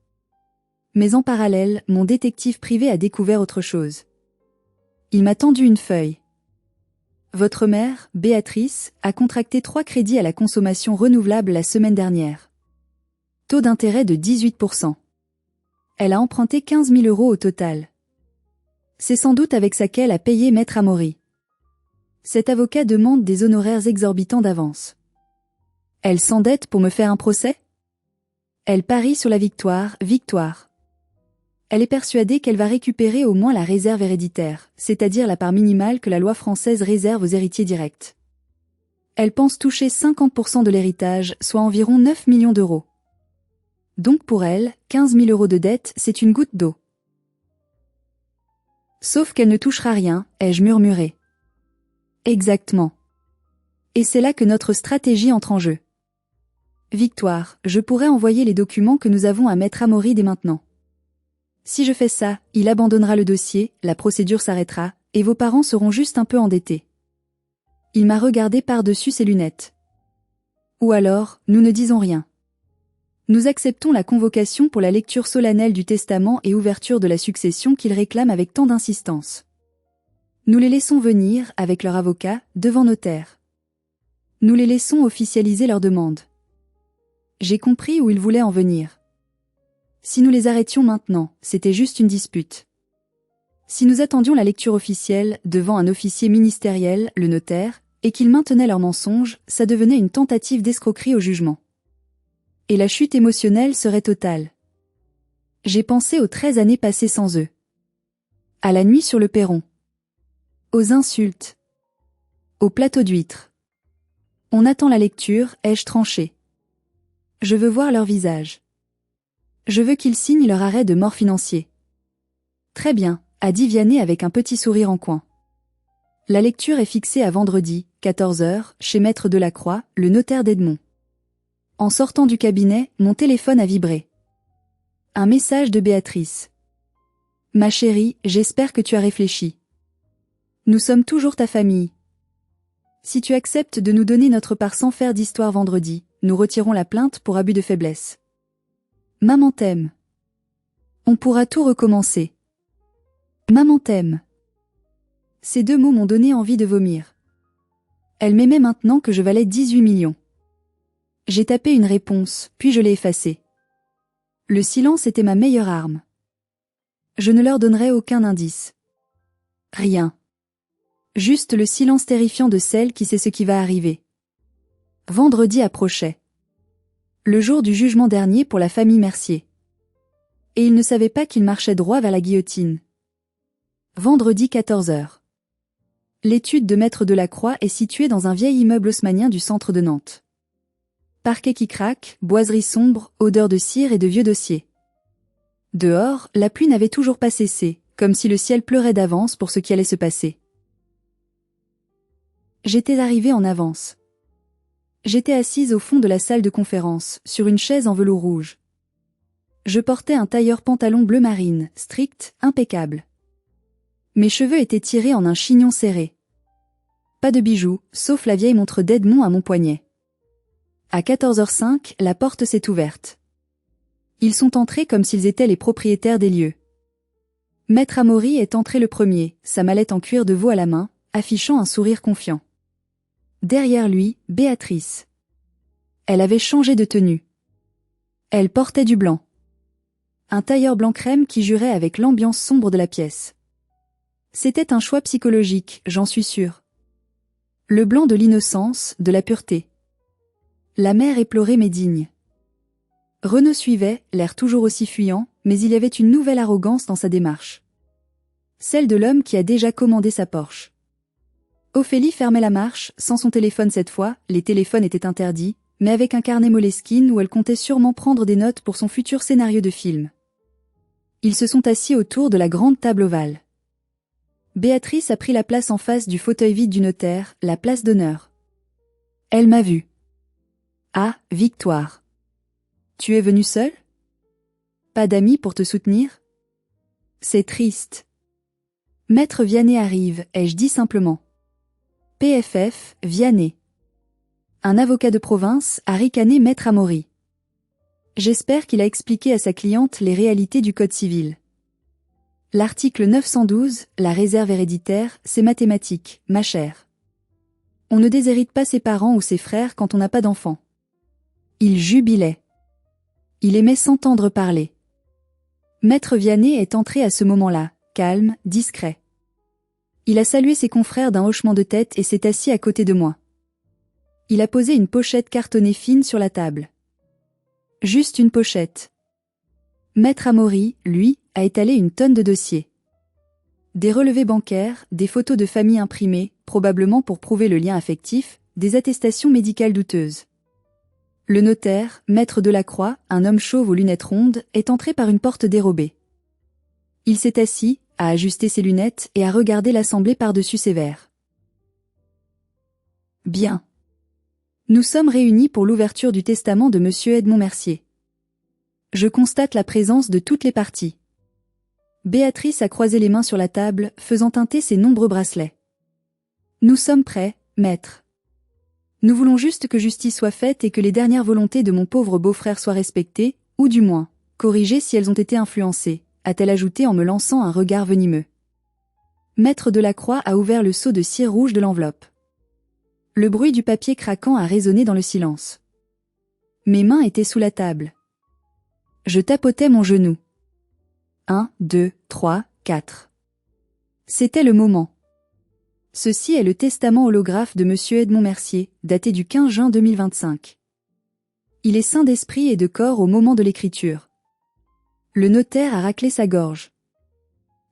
Mais en parallèle, mon détective privé a découvert autre chose. Il m'a tendu une feuille. Votre mère, Béatrice, a contracté 3 crédits à la consommation renouvelable la semaine dernière. Taux d'intérêt de 18%. Elle a emprunté 15 000 € au total. C'est sans doute avec ça qu'elle a payé Maître Amaury. Cet avocat demande des honoraires exorbitants d'avance. Elle s'endette pour me faire un procès? Elle parie sur la victoire. Elle est persuadée qu'elle va récupérer au moins la réserve héréditaire, c'est-à-dire la part minimale que la loi française réserve aux héritiers directs. Elle pense toucher 50% de l'héritage, soit environ 9 millions d'euros. Donc pour elle, 15 000 € de dette, c'est une goutte d'eau. Sauf qu'elle ne touchera rien, ai-je murmuré. Exactement. Et c'est là que notre stratégie entre en jeu. Victoire, je pourrais envoyer les documents que nous avons à Maître Amaury dès maintenant. Si je fais ça, il abandonnera le dossier, la procédure s'arrêtera, et vos parents seront juste un peu endettés. Il m'a regardé par-dessus ses lunettes. Ou alors, nous ne disons rien. Nous acceptons la convocation pour la lecture solennelle du testament et ouverture de la succession qu'ils réclament avec tant d'insistance. Nous les laissons venir, avec leur avocat, devant notaire. Nous les laissons officialiser leur demande. J'ai compris où ils voulaient en venir. Si nous les arrêtions maintenant, c'était juste une dispute. Si nous attendions la lecture officielle, devant un officier ministériel, le notaire, et qu'ils maintenaient leur mensonge, ça devenait une tentative d'escroquerie au jugement. Et la chute émotionnelle serait totale. J'ai pensé aux 13 années passées sans eux. À la nuit sur le perron. Aux insultes. Au plateau d'huîtres. On attend la lecture, ai-je tranché. Je veux voir leur visage. Je veux qu'ils signent leur arrêt de mort financier. Très bien, a dit Vianney avec un petit sourire en coin. La lecture est fixée à vendredi, 14 h, chez Maître Delacroix, le notaire d'Edmond. En sortant du cabinet, mon téléphone a vibré. Un message de Béatrice. Ma chérie, j'espère que tu as réfléchi. Nous sommes toujours ta famille. Si tu acceptes de nous donner notre part sans faire d'histoire vendredi, nous retirons la plainte pour abus de faiblesse. Maman t'aime. On pourra tout recommencer. Maman t'aime. Ces 2 mots m'ont donné envie de vomir. Elle m'aimait maintenant que je valais 18 millions. J'ai tapé une réponse, puis je l'ai effacée. Le silence était ma meilleure arme. Je ne leur donnerai aucun indice. Rien. Juste le silence terrifiant de celle qui sait ce qui va arriver. Vendredi approchait. Le jour du jugement dernier pour la famille Mercier. Et il ne savait pas qu'il marchait droit vers la guillotine. Vendredi 14 heures. L'étude de Maître Delacroix est située dans un vieil immeuble haussmannien du centre de Nantes. Parquet qui craque, boiserie sombre, odeur de cire et de vieux dossiers. Dehors, la pluie n'avait toujours pas cessé, comme si le ciel pleurait d'avance pour ce qui allait se passer. J'étais arrivée en avance. J'étais assise au fond de la salle de conférence, sur une chaise en velours rouge. Je portais un tailleur pantalon bleu marine, strict, impeccable. Mes cheveux étaient tirés en un chignon serré. Pas de bijoux, sauf la vieille montre d'Edmond à mon poignet. À 14h05, la porte s'est ouverte. Ils sont entrés comme s'ils étaient les propriétaires des lieux. Maître Amaury est entré le premier, sa mallette en cuir de veau à la main, affichant un sourire confiant. Derrière lui, Béatrice. Elle avait changé de tenue. Elle portait du blanc. Un tailleur blanc crème qui jurait avec l'ambiance sombre de la pièce. C'était un choix psychologique, j'en suis sûre. Le blanc de l'innocence, de la pureté. La mère éplorée mais digne. Renaud suivait, l'air toujours aussi fuyant, mais il y avait une nouvelle arrogance dans sa démarche. Celle de l'homme qui a déjà commandé sa Porsche. Ophélie fermait la marche, sans son téléphone cette fois, les téléphones étaient interdits, mais avec un carnet Moleskine où elle comptait sûrement prendre des notes pour son futur scénario de film. Ils se sont assis autour de la grande table ovale. Béatrice a pris la place en face du fauteuil vide du notaire, la place d'honneur. Elle m'a vue. Ah, Victoire. Tu es venue seule? Pas d'amis pour te soutenir? C'est triste. Maître Vianney arrive, ai-je dit simplement. PFF, Vianney. Un avocat de province a ricané Maître Amaury. J'espère qu'il a expliqué à sa cliente les réalités du Code civil. L'article 912, la réserve héréditaire, c'est mathématique, ma chère. On ne déshérite pas ses parents ou ses frères quand on n'a pas d'enfant. Il jubilait. Il aimait s'entendre parler. Maître Vianney est entré à ce moment-là, calme, discret. Il a salué ses confrères d'un hochement de tête et s'est assis à côté de moi. Il a posé une pochette cartonnée fine sur la table. Juste une pochette. Maître Amaury, lui, a étalé une tonne de dossiers. Des relevés bancaires, des photos de famille imprimées, probablement pour prouver le lien affectif, des attestations médicales douteuses. Le notaire, Maître Delacroix, un homme chauve aux lunettes rondes, est entré par une porte dérobée. Il s'est assis, a ajusté ses lunettes et a regardé l'assemblée par-dessus ses verres. Bien. Nous sommes réunis pour l'ouverture du testament de Monsieur Edmond Mercier. Je constate la présence de toutes les parties. Béatrice a croisé les mains sur la table, faisant tinter ses nombreux bracelets. Nous sommes prêts, maître. Nous voulons juste que justice soit faite et que les dernières volontés de mon pauvre beau-frère soient respectées, ou du moins, corrigées si elles ont été influencées, a-t-elle ajouté en me lançant un regard venimeux. Maître Delacroix a ouvert le seau de cire rouge de l'enveloppe. Le bruit du papier craquant a résonné dans le silence. Mes mains étaient sous la table. Je tapotais mon genou. 1, 2, 3, 4. C'était le moment. Ceci est le testament holographe de Monsieur Edmond Mercier, daté du 15 juin 2025. Il est sain d'esprit et de corps au moment de l'écriture. Le notaire a raclé sa gorge.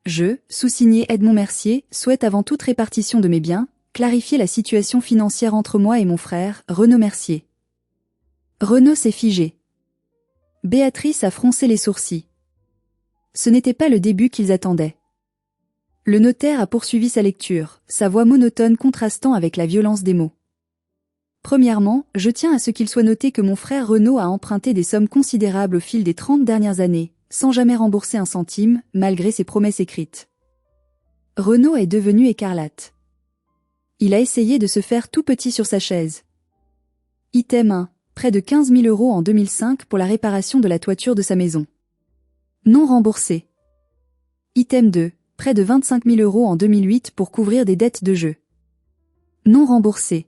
Je, sous-signé Edmond Mercier, souhaite avant toute répartition de mes biens, clarifier la situation financière entre moi et mon frère, Renaud Mercier. Renaud s'est figé. Béatrice a froncé les sourcils. Ce n'était pas le début qu'ils attendaient. Le notaire a poursuivi sa lecture, sa voix monotone contrastant avec la violence des mots. Premièrement, je tiens à ce qu'il soit noté que mon frère Renaud a emprunté des sommes considérables au fil des 30 dernières années, sans jamais rembourser un centime, malgré ses promesses écrites. Renaud est devenu écarlate. Il a essayé de se faire tout petit sur sa chaise. Item 1. Près de 15 000 € en 2005 pour la réparation de la toiture de sa maison. Non remboursé. Item 2. Près de 25 000 € en 2008 pour couvrir des dettes de jeu. Non remboursé.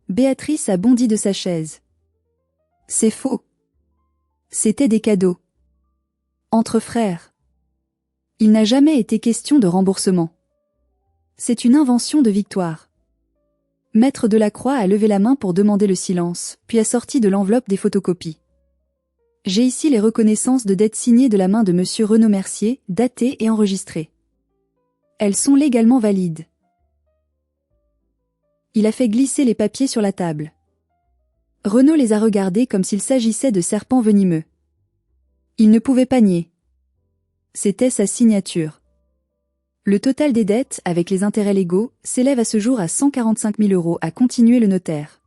Béatrice a bondi de sa chaise. C'est faux. C'était des cadeaux. Entre frères. Il n'a jamais été question de remboursement. C'est une invention de Victoire. Maître Delacroix a levé la main pour demander le silence, puis a sorti de l'enveloppe des photocopies. J'ai ici les reconnaissances de dette signées de la main de monsieur Renaud Mercier, datées et enregistrées. Elles sont légalement valides. Il a fait glisser les papiers sur la table. Renaud les a regardés comme s'il s'agissait de serpents venimeux. Il ne pouvait pas nier. C'était sa signature. Le total des dettes, avec les intérêts légaux, s'élève à ce jour à 145 000 €, a continué le notaire.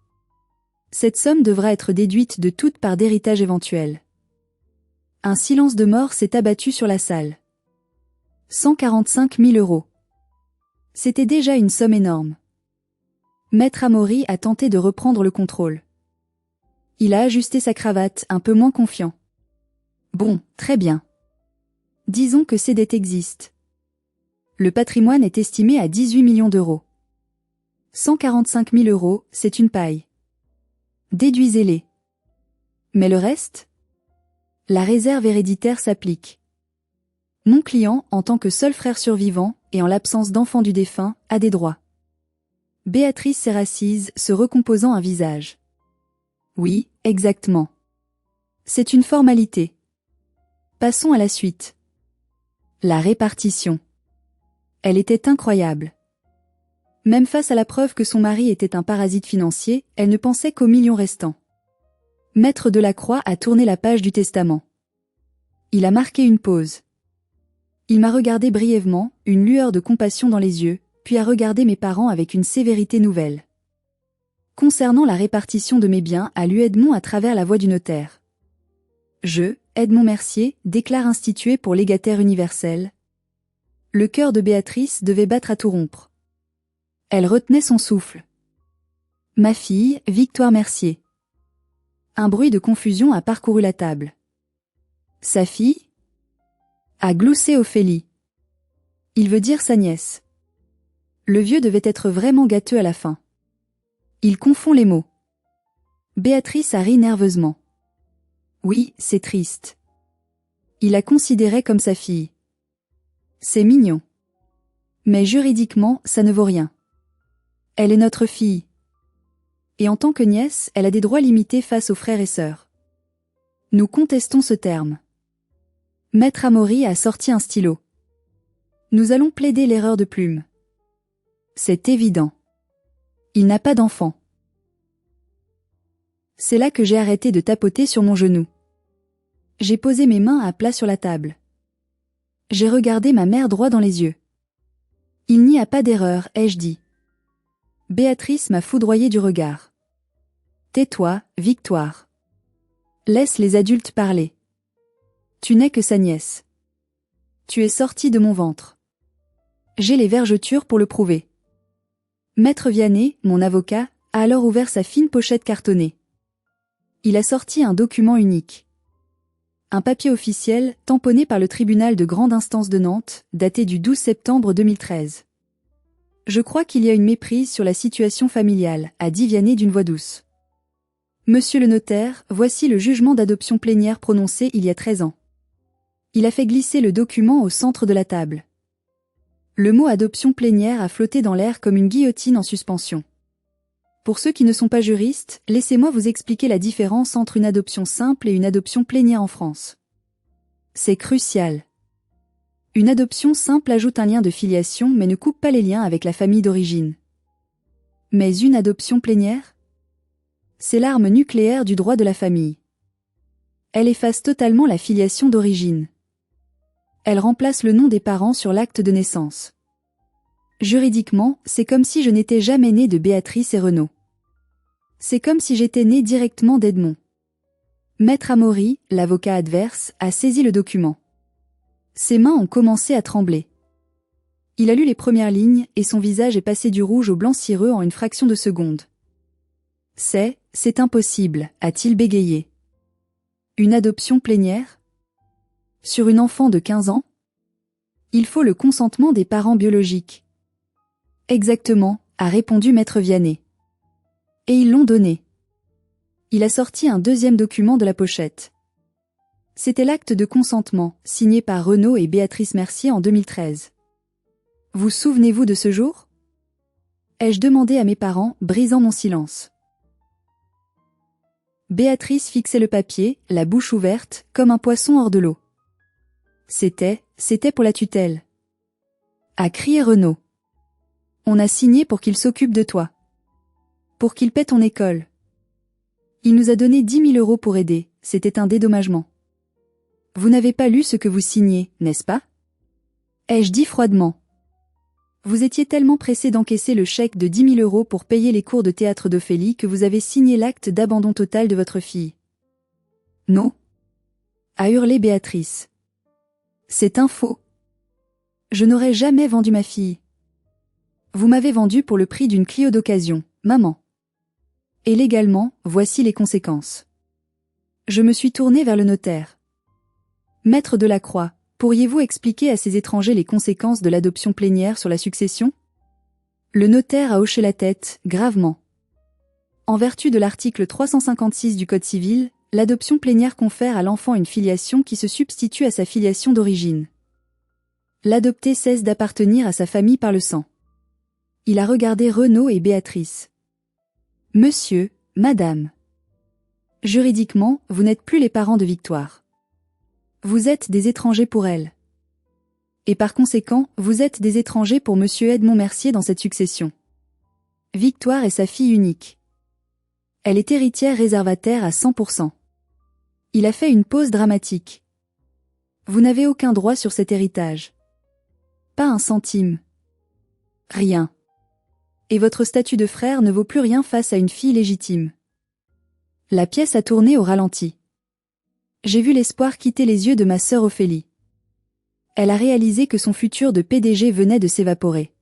Cette somme devra être déduite de toute part d'héritage éventuel. Un silence de mort s'est abattu sur la salle. 145 000 €. C'était déjà une somme énorme. Maître Amaury a tenté de reprendre le contrôle. Il a ajusté sa cravate, un peu moins confiant. Bon, très bien. Disons que ces dettes existent. Le patrimoine est estimé à 18 millions d'euros. 145 000 €, c'est une paille. Déduisez-les. Mais le reste? La réserve héréditaire s'applique. Mon client, en tant que seul frère survivant, et en l'absence d'enfant du défunt, a des droits. Béatrice s'est assise, se recomposant un visage. Oui, exactement. C'est une formalité. Passons à la suite. La répartition. Elle était incroyable. Même face à la preuve que son mari était un parasite financier, elle ne pensait qu'aux millions restants. Maître Delacroix a tourné la page du testament. Il a marqué une pause. Il m'a regardé brièvement, une lueur de compassion dans les yeux, puis a regardé mes parents avec une sévérité nouvelle. Concernant la répartition de mes biens, a lu Edmond à travers la voix du notaire. Je, Edmond Mercier, déclare institué pour légataire universel. Le cœur de Béatrice devait battre à tout rompre. Elle retenait son souffle. Ma fille, Victoire Mercier. Un bruit de confusion a parcouru la table. Sa fille? A gloussé Ophélie. Il veut dire sa nièce. Le vieux devait être vraiment gâteux à la fin. Il confond les mots. Béatrice a ri nerveusement. Oui, c'est triste. Il la considérait comme sa fille. C'est mignon. Mais juridiquement, ça ne vaut rien. Elle est notre fille. Et en tant que nièce, elle a des droits limités face aux frères et sœurs. Nous contestons ce terme. Maître Amaury a sorti un stylo. Nous allons plaider l'erreur de plume. C'est évident. Il n'a pas d'enfant. C'est là que j'ai arrêté de tapoter sur mon genou. J'ai posé mes mains à plat sur la table. J'ai regardé ma mère droit dans les yeux. Il n'y a pas d'erreur, ai-je dit. Béatrice m'a foudroyé du regard. Tais-toi, Victoire. Laisse les adultes parler. Tu n'es que sa nièce. Tu es sortie de mon ventre. J'ai les vergetures pour le prouver. Maître Vianney, mon avocat, a alors ouvert sa fine pochette cartonnée. Il a sorti un document unique. Un papier officiel, tamponné par le tribunal de grande instance de Nantes, daté du 12 septembre 2013. Je crois qu'il y a une méprise sur la situation familiale, a dit Vianney d'une voix douce. Monsieur le notaire, voici le jugement d'adoption plénière prononcé il y a 13 ans. Il a fait glisser le document au centre de la table. Le mot adoption plénière a flotté dans l'air comme une guillotine en suspension. Pour ceux qui ne sont pas juristes, laissez-moi vous expliquer la différence entre une adoption simple et une adoption plénière en France. C'est crucial. Une adoption simple ajoute un lien de filiation mais ne coupe pas les liens avec la famille d'origine. Mais une adoption plénière? C'est l'arme nucléaire du droit de la famille. Elle efface totalement la filiation d'origine. Elle remplace le nom des parents sur l'acte de naissance. Juridiquement, c'est comme si je n'étais jamais née de Béatrice et Renaud. C'est comme si j'étais née directement d'Edmond. Maître Amaury, l'avocat adverse, a saisi le document. Ses mains ont commencé à trembler. Il a lu les premières lignes et son visage est passé du rouge au blanc cireux en une fraction de seconde. C'est impossible, a-t-il bégayé. Une adoption plénière? Sur une enfant de 15 ans? Il faut le consentement des parents biologiques. Exactement, a répondu Maître Vianney. Et ils l'ont donné. Il a sorti un deuxième document de la pochette. C'était l'acte de consentement, signé par Renaud et Béatrice Mercier en 2013. Vous souvenez-vous de ce jour? ai-je demandé à mes parents, brisant mon silence. Béatrice fixait le papier, la bouche ouverte, comme un poisson hors de l'eau. C'était pour la tutelle. A crié Renaud. On a signé pour qu'il s'occupe de toi. Pour qu'il paie ton école. Il nous a donné 10 000 € pour aider, c'était un dédommagement. Vous n'avez pas lu ce que vous signez, n'est-ce pas? Ai-je dit froidement. Vous étiez tellement pressé d'encaisser le chèque de 10 000 € pour payer les cours de théâtre d'Ophélie que vous avez signé l'acte d'abandon total de votre fille. Non? A hurlé Béatrice. C'est un faux. Je n'aurais jamais vendu ma fille. Vous m'avez vendue pour le prix d'une Clio d'occasion, maman. Et légalement, voici les conséquences. Je me suis tournée vers le notaire. Maître Delacroix, pourriez-vous expliquer à ces étrangers les conséquences de l'adoption plénière sur la succession? Le notaire a hoché la tête, gravement. En vertu de l'article 356 du Code civil, l'adoption plénière confère à l'enfant une filiation qui se substitue à sa filiation d'origine. L'adopté cesse d'appartenir à sa famille par le sang. Il a regardé Renaud et Béatrice. Monsieur, madame. Juridiquement, vous n'êtes plus les parents de Victoire. Vous êtes des étrangers pour elle. Et par conséquent, vous êtes des étrangers pour monsieur Edmond Mercier dans cette succession. Victoire est sa fille unique. Elle est héritière réservataire à 100%. Il a fait une pause dramatique. Vous n'avez aucun droit sur cet héritage. Pas un centime. Rien. Et votre statut de frère ne vaut plus rien face à une fille légitime. La pièce a tourné au ralenti. J'ai vu l'espoir quitter les yeux de ma sœur Ophélie. Elle a réalisé que son futur de PDG venait de s'évaporer.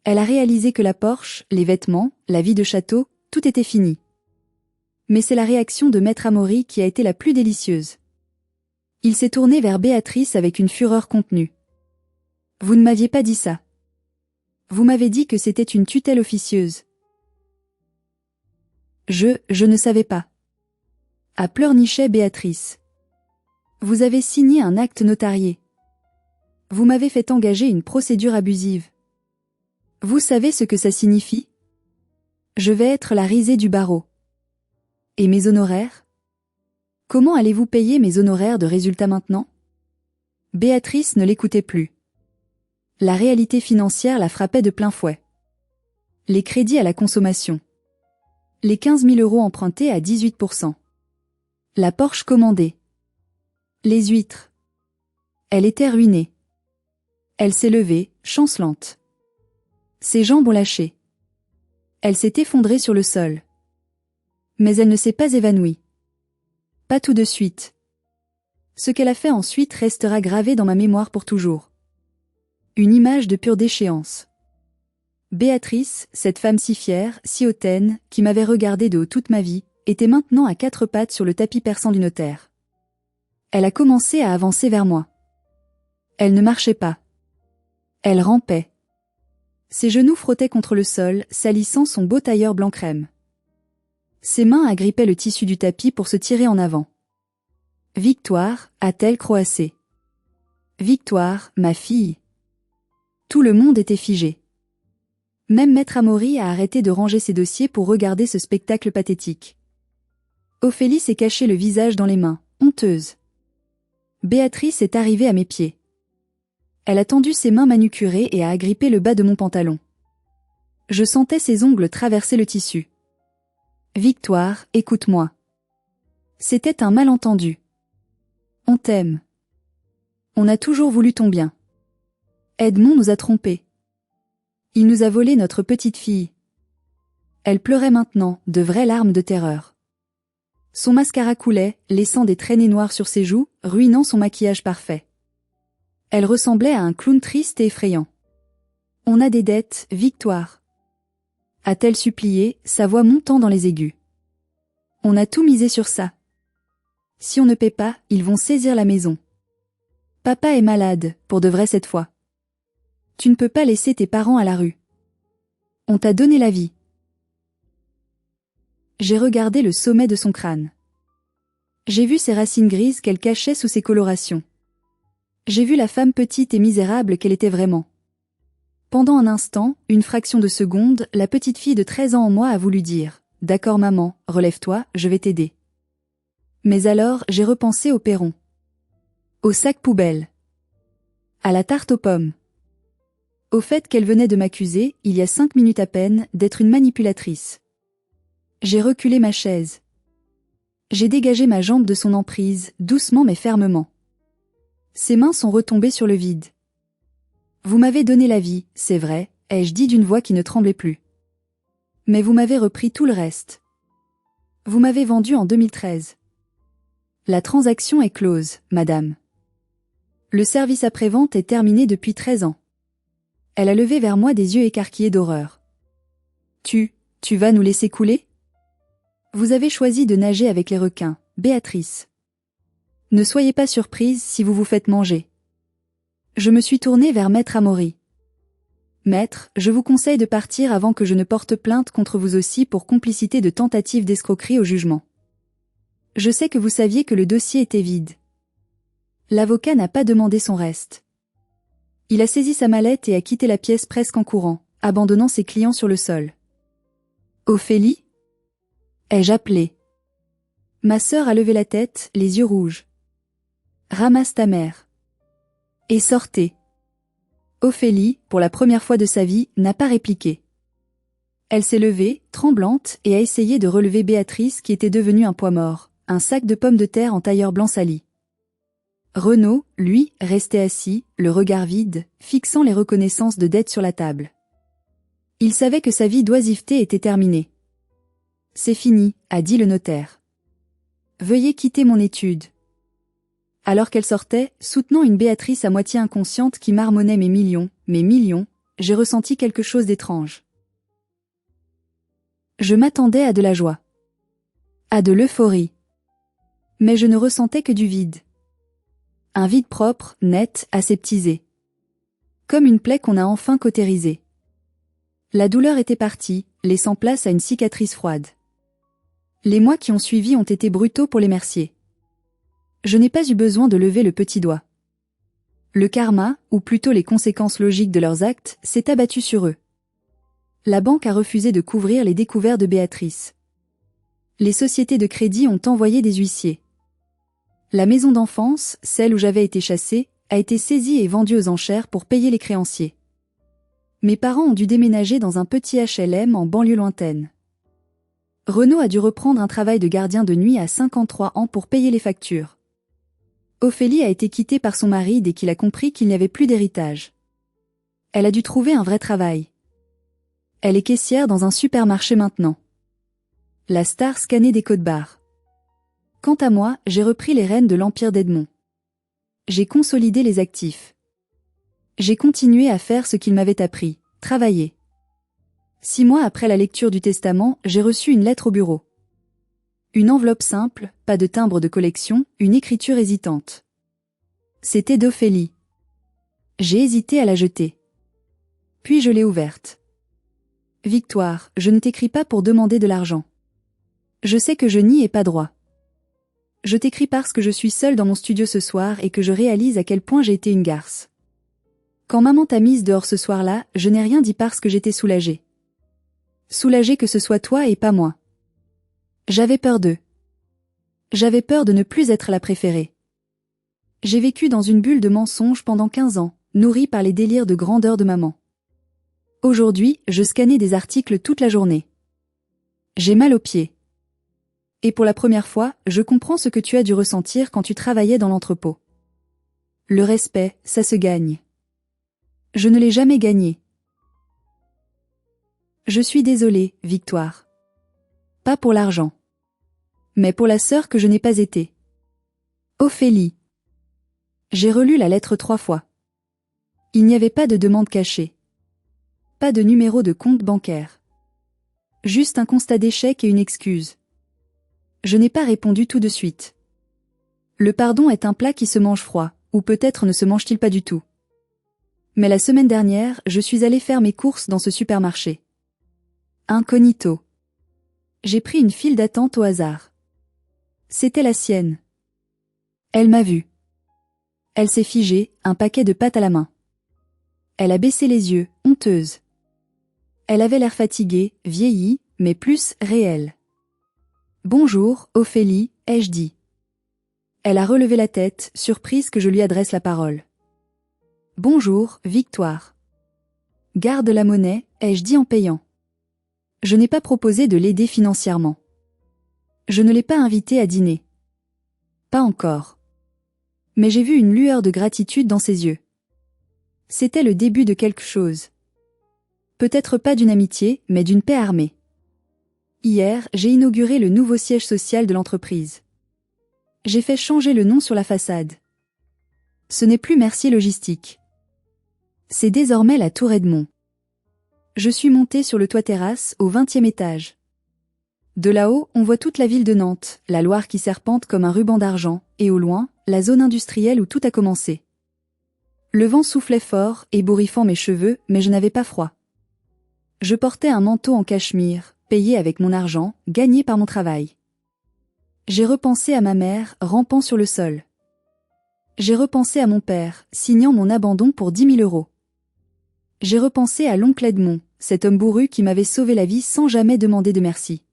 Elle a réalisé que la Porsche, les vêtements, la vie de château, tout était fini. Mais c'est la réaction de Maître Amaury qui a été la plus délicieuse. Il s'est tourné vers Béatrice avec une fureur contenue. Vous ne m'aviez pas dit ça. Vous m'avez dit que c'était une tutelle officieuse. Je ne savais pas. A pleurnichait Béatrice. Vous avez signé un acte notarié. Vous m'avez fait engager une procédure abusive. Vous savez ce que ça signifie? Je vais être la risée du barreau. Et mes honoraires? Comment allez-vous payer mes honoraires de résultat maintenant? Béatrice ne l'écoutait plus. La réalité financière la frappait de plein fouet. Les crédits à la consommation. Les 15 000 € empruntés à 18%. La Porsche commandée. Les huîtres. Elle était ruinée. Elle s'est levée, chancelante. Ses jambes ont lâché. Elle s'est effondrée sur le sol. Mais elle ne s'est pas évanouie. Pas tout de suite. Ce qu'elle a fait ensuite restera gravé dans ma mémoire pour toujours. Une image de pure déchéance. Béatrice, cette femme si fière, si hautaine, qui m'avait regardée de haut toute ma vie, était maintenant à 4 pattes sur le tapis perçant du notaire. Elle a commencé à avancer vers moi. Elle ne marchait pas. Elle rampait. Ses genoux frottaient contre le sol, salissant son beau tailleur blanc crème. Ses mains agrippaient le tissu du tapis pour se tirer en avant. Victoire, a-t-elle croassé. Victoire, ma fille. Tout le monde était figé. Même Maître Amaury a arrêté de ranger ses dossiers pour regarder ce spectacle pathétique. Ophélie s'est caché le visage dans les mains, honteuse. Béatrice est arrivée à mes pieds. Elle a tendu ses mains manucurées et a agrippé le bas de mon pantalon. Je sentais ses ongles traverser le tissu. Victoire, écoute-moi. C'était un malentendu. On t'aime. On a toujours voulu ton bien. Edmond nous a trompés. Il nous a volé notre petite fille. Elle pleurait maintenant, de vraies larmes de terreur. Son mascara coulait, laissant des traînées noires sur ses joues, ruinant son maquillage parfait. Elle ressemblait à un clown triste et effrayant. On a des dettes, Victoire. A-t-elle supplié, sa voix montant dans les aigus. On a tout misé sur ça. Si on ne paie pas, ils vont saisir la maison. Papa est malade, pour de vrai cette fois. Tu ne peux pas laisser tes parents à la rue. On t'a donné la vie. J'ai regardé le sommet de son crâne. J'ai vu ses racines grises qu'elle cachait sous ses colorations. J'ai vu la femme petite et misérable qu'elle était vraiment. Pendant un instant, une fraction de seconde, la petite fille de 13 ans en moi a voulu dire « D'accord maman, relève-toi, je vais t'aider ». Mais alors, j'ai repensé au perron. Au sac poubelle. À la tarte aux pommes. Au fait qu'elle venait de m'accuser, il y a 5 minutes à peine, d'être une manipulatrice. J'ai reculé ma chaise. J'ai dégagé ma jambe de son emprise, doucement mais fermement. Ses mains sont retombées sur le vide. Vous m'avez donné la vie, c'est vrai, ai-je dit d'une voix qui ne tremblait plus. Mais vous m'avez repris tout le reste. Vous m'avez vendu en 2013. La transaction est close, madame. Le service après-vente est terminé depuis 13 ans. Elle a levé vers moi des yeux écarquillés d'horreur. Tu vas nous laisser couler? Vous avez choisi de nager avec les requins, Béatrice. Ne soyez pas surprise si vous vous faites manger. Je me suis tournée vers Maître Amaury. Maître, je vous conseille de partir avant que je ne porte plainte contre vous aussi pour complicité de tentative d'escroquerie au jugement. Je sais que vous saviez que le dossier était vide. L'avocat n'a pas demandé son reste. Il a saisi sa mallette et a quitté la pièce presque en courant, abandonnant ses clients sur le sol. Ophélie? Ai-je appelé? Ma sœur a levé la tête, les yeux rouges. Ramasse ta mère. Et sortez. Ophélie, pour la première fois de sa vie, n'a pas répliqué. Elle s'est levée, tremblante, et a essayé de relever Béatrice qui était devenue un poids mort, un sac de pommes de terre en tailleur blanc sali. Renaud, lui, restait assis, le regard vide, fixant les reconnaissances de dette sur la table. Il savait que sa vie d'oisiveté était terminée. C'est fini, a dit le notaire. Veuillez quitter mon étude. Alors qu'elle sortait, soutenant une Béatrice à moitié inconsciente qui marmonnait mes millions, j'ai ressenti quelque chose d'étrange. Je m'attendais à de la joie. À de l'euphorie. Mais je ne ressentais que du vide. Un vide propre, net, aseptisé. Comme une plaie qu'on a enfin cautérisée. La douleur était partie, laissant place à une cicatrice froide. Les mois qui ont suivi ont été brutaux pour les merciers. Je n'ai pas eu besoin de lever le petit doigt. Le karma, ou plutôt les conséquences logiques de leurs actes, s'est abattu sur eux. La banque a refusé de couvrir les découvertes de Béatrice. Les sociétés de crédit ont envoyé des huissiers. La maison d'enfance, celle où j'avais été chassée, a été saisie et vendue aux enchères pour payer les créanciers. Mes parents ont dû déménager dans un petit HLM en banlieue lointaine. Renaud a dû reprendre un travail de gardien de nuit à 53 ans pour payer les factures. Ophélie a été quittée par son mari dès qu'il a compris qu'il n'y avait plus d'héritage. Elle a dû trouver un vrai travail. Elle est caissière dans un supermarché maintenant. La star scannée des codes-barres. Quant à moi, j'ai repris les rênes de l'empire d'Edmond. J'ai consolidé les actifs. J'ai continué à faire ce qu'il m'avait appris, travailler. 6 mois après la lecture du testament, j'ai reçu une lettre au bureau. Une enveloppe simple, pas de timbre de collection, une écriture hésitante. C'était d'Ophélie. J'ai hésité à la jeter. Puis je l'ai ouverte. Victoire, je ne t'écris pas pour demander de l'argent. Je sais que je n'y ai pas droit. Je t'écris parce que je suis seule dans mon studio ce soir et que je réalise à quel point j'ai été une garce. Quand maman t'a mise dehors ce soir-là, je n'ai rien dit parce que j'étais soulagée. Soulagée que ce soit toi et pas moi. J'avais peur d'eux. J'avais peur de ne plus être la préférée. J'ai vécu dans une bulle de mensonges pendant 15 ans, nourrie par les délires de grandeur de maman. Aujourd'hui, je scannais des articles toute la journée. J'ai mal aux pieds. Et pour la première fois, je comprends ce que tu as dû ressentir quand tu travaillais dans l'entrepôt. Le respect, ça se gagne. Je ne l'ai jamais gagné. Je suis désolée, Victoire. Pas pour l'argent. Mais pour la sœur que je n'ai pas été. Ophélie. J'ai relu la lettre 3 fois. Il n'y avait pas de demande cachée. Pas de numéro de compte bancaire. Juste un constat d'échec et une excuse. Je n'ai pas répondu tout de suite. Le pardon est un plat qui se mange froid, ou peut-être ne se mange-t-il pas du tout. Mais la semaine dernière, je suis allée faire mes courses dans ce supermarché. Incognito. J'ai pris une file d'attente au hasard. C'était la sienne. Elle m'a vue. Elle s'est figée, un paquet de pâtes à la main. Elle a baissé les yeux, honteuse. Elle avait l'air fatiguée, vieillie, mais plus réelle. Bonjour, Ophélie, ai-je dit. Elle a relevé la tête, surprise que je lui adresse la parole. Bonjour, Victoire. Garde la monnaie, ai-je dit en payant. Je n'ai pas proposé de l'aider financièrement. Je ne l'ai pas invitée à dîner. Pas encore. Mais j'ai vu une lueur de gratitude dans ses yeux. C'était le début de quelque chose. Peut-être pas d'une amitié, mais d'une paix armée. Hier, j'ai inauguré le nouveau siège social de l'entreprise. J'ai fait changer le nom sur la façade. Ce n'est plus Mercier Logistique. C'est désormais la Tour Edmond. Je suis montée sur le toit terrasse au 20e étage. De là-haut, on voit toute la ville de Nantes, la Loire qui serpente comme un ruban d'argent, et au loin, la zone industrielle où tout a commencé. Le vent soufflait fort, ébouriffant mes cheveux, mais je n'avais pas froid. Je portais un manteau en cachemire, payé avec mon argent, gagné par mon travail. J'ai repensé à ma mère, rampant sur le sol. J'ai repensé à mon père, signant mon abandon pour 10 000 euros. J'ai repensé à l'oncle Edmond, cet homme bourru qui m'avait sauvé la vie sans jamais demander de merci.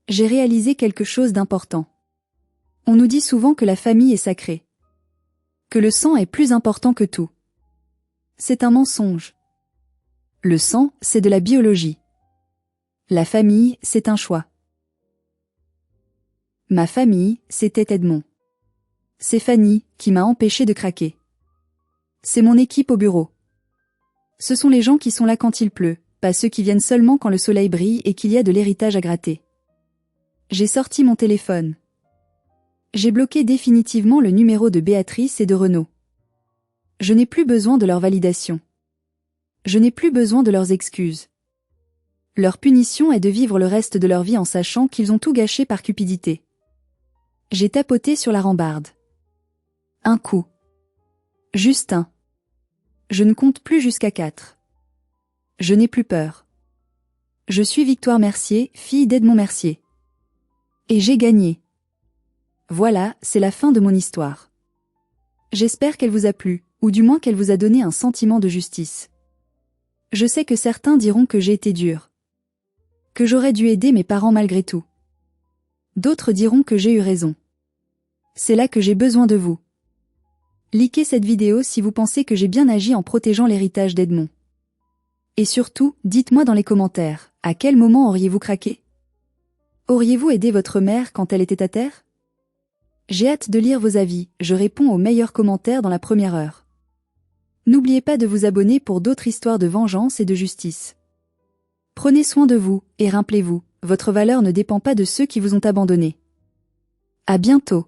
J'ai réalisé quelque chose d'important. On nous dit souvent que la famille est sacrée. Que le sang est plus important que tout. C'est un mensonge. Le sang, c'est de la biologie. La famille, c'est un choix. Ma famille, c'était Edmond. C'est Fanny, qui m'a empêché de craquer. C'est mon équipe au bureau. Ce sont les gens qui sont là quand il pleut, pas ceux qui viennent seulement quand le soleil brille et qu'il y a de l'héritage à gratter. J'ai sorti mon téléphone. J'ai bloqué définitivement le numéro de Béatrice et de Renaud. Je n'ai plus besoin de leur validation. Je n'ai plus besoin de leurs excuses. Leur punition est de vivre le reste de leur vie en sachant qu'ils ont tout gâché par cupidité. J'ai tapoté sur la rambarde. Un coup. Juste un. Je ne compte plus jusqu'à 4. Je n'ai plus peur. Je suis Victoire Mercier, fille d'Edmond Mercier. Et j'ai gagné. Voilà, c'est la fin de mon histoire. J'espère qu'elle vous a plu, ou du moins qu'elle vous a donné un sentiment de justice. Je sais que certains diront que j'ai été dure. Que j'aurais dû aider mes parents malgré tout. D'autres diront que j'ai eu raison. C'est là que j'ai besoin de vous. Likez cette vidéo si vous pensez que j'ai bien agi en protégeant l'héritage d'Edmond. Et surtout, dites-moi dans les commentaires, à quel moment auriez-vous craqué? Auriez-vous aidé votre mère quand elle était à terre? J'ai hâte de lire vos avis, je réponds aux meilleurs commentaires dans la première heure. N'oubliez pas de vous abonner pour d'autres histoires de vengeance et de justice. Prenez soin de vous, et rappelez-vous, votre valeur ne dépend pas de ceux qui vous ont abandonné. À bientôt.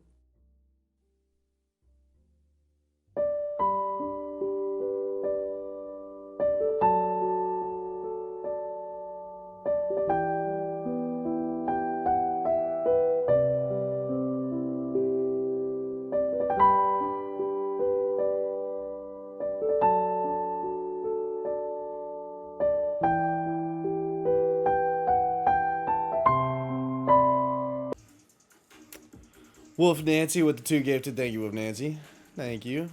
Wolf Nancy with the 2 gifted. Thank you, Wolf Nancy. Thank you.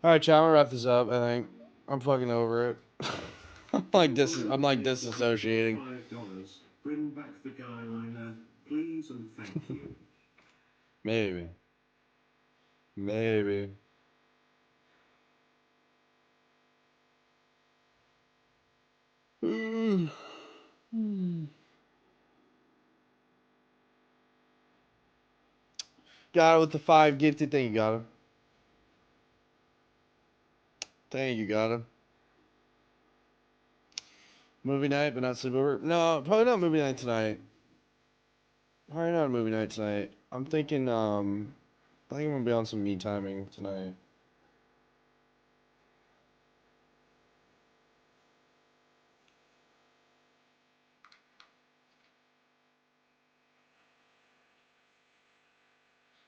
All right, chat. I'm gonna wrap this up. I think I'm fucking over it. I'm like disassociating. Bring back the guy liner, please and thank you. Maybe. Maybe. Got it with the 5 gifted. Thank you, got him. Thank you, got him. Movie night, but not sleepover. No, probably not movie night tonight. Probably not a movie night tonight. I'm thinking, I think I'm gonna be on some me timing tonight.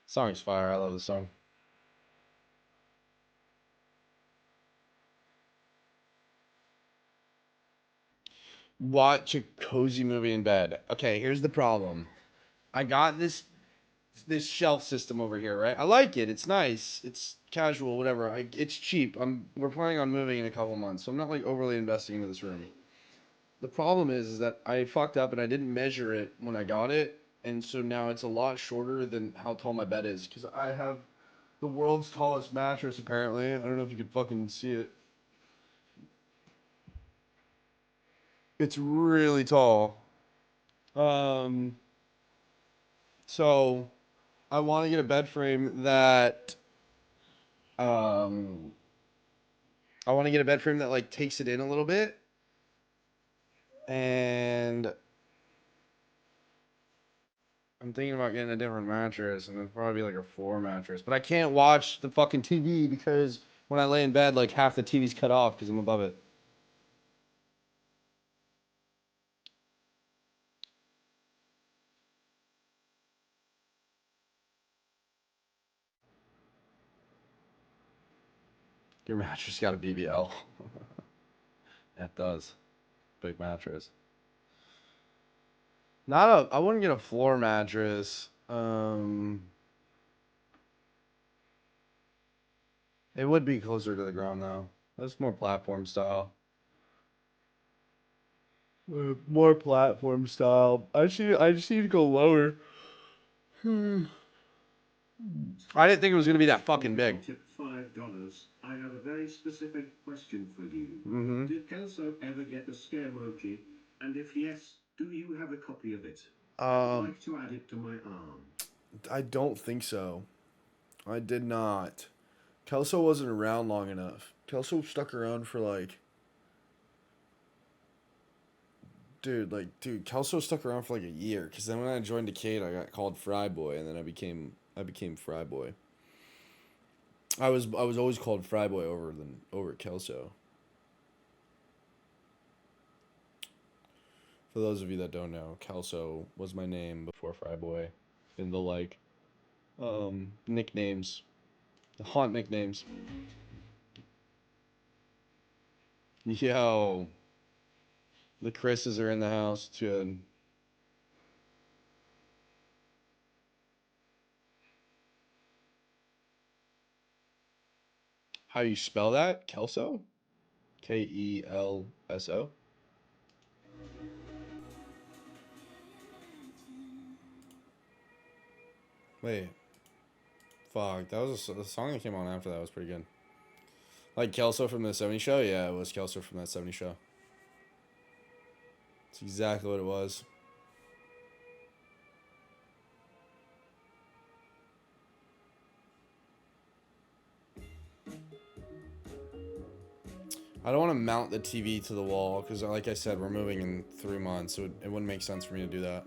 Song's fire. I love the song. Watch a cozy movie in bed. Okay, here's the problem. I got this shelf system over here, right? I like it. It's nice. It's casual, whatever. It's cheap. We're planning on moving in a couple months, so I'm not like overly investing into this room. The problem is that I fucked up and I didn't measure it when I got it, and so now it's a lot shorter than how tall my bed is because I have the world's tallest mattress apparently. I don't know if you could fucking see it. It's really tall. Um, so I want to get a bed frame that um I want to get a bed frame that like takes it in a little bit, and I'm thinking about getting a different mattress, and it'd probably be like a floor mattress. But I can't watch the fucking TV because when I lay in bed, like half the TV's cut off because I'm above it. Your mattress got a BBL. That does. Big mattress. I wouldn't get a floor mattress. It would be closer to the ground though. That's more platform style. More platform style. I just need to go lower. I didn't think it was gonna be that fucking big. Tip $5. I have a very specific question for you. Mm-hmm. Did Kelso ever get the scare emoji? And if yes, do you have a copy of it? I'd like to add it to my arm. I don't think so. I did not. Kelso wasn't around long enough. Kelso stuck around for like. Dude, Kelso stuck around for like a year. Cause then when I joined Decade, I got called Fry Boy, and then I became Fry Boy. I was always called Fry Boy over Kelso. For those of you that don't know, Kelso was my name before Fry Boy, in the like, nicknames, the haunt nicknames. Yo, the Chris's are in the house too. How you spell that? Kelso? Kelso? Wait. Fuck, that was the song that came on after that was pretty good. Like Kelso from the 70 show? Yeah, it was Kelso from that 70 show. It's exactly what it was. I don't want to mount the TV to the wall because, like I said, we're moving in 3 months, so it wouldn't make sense for me to do that.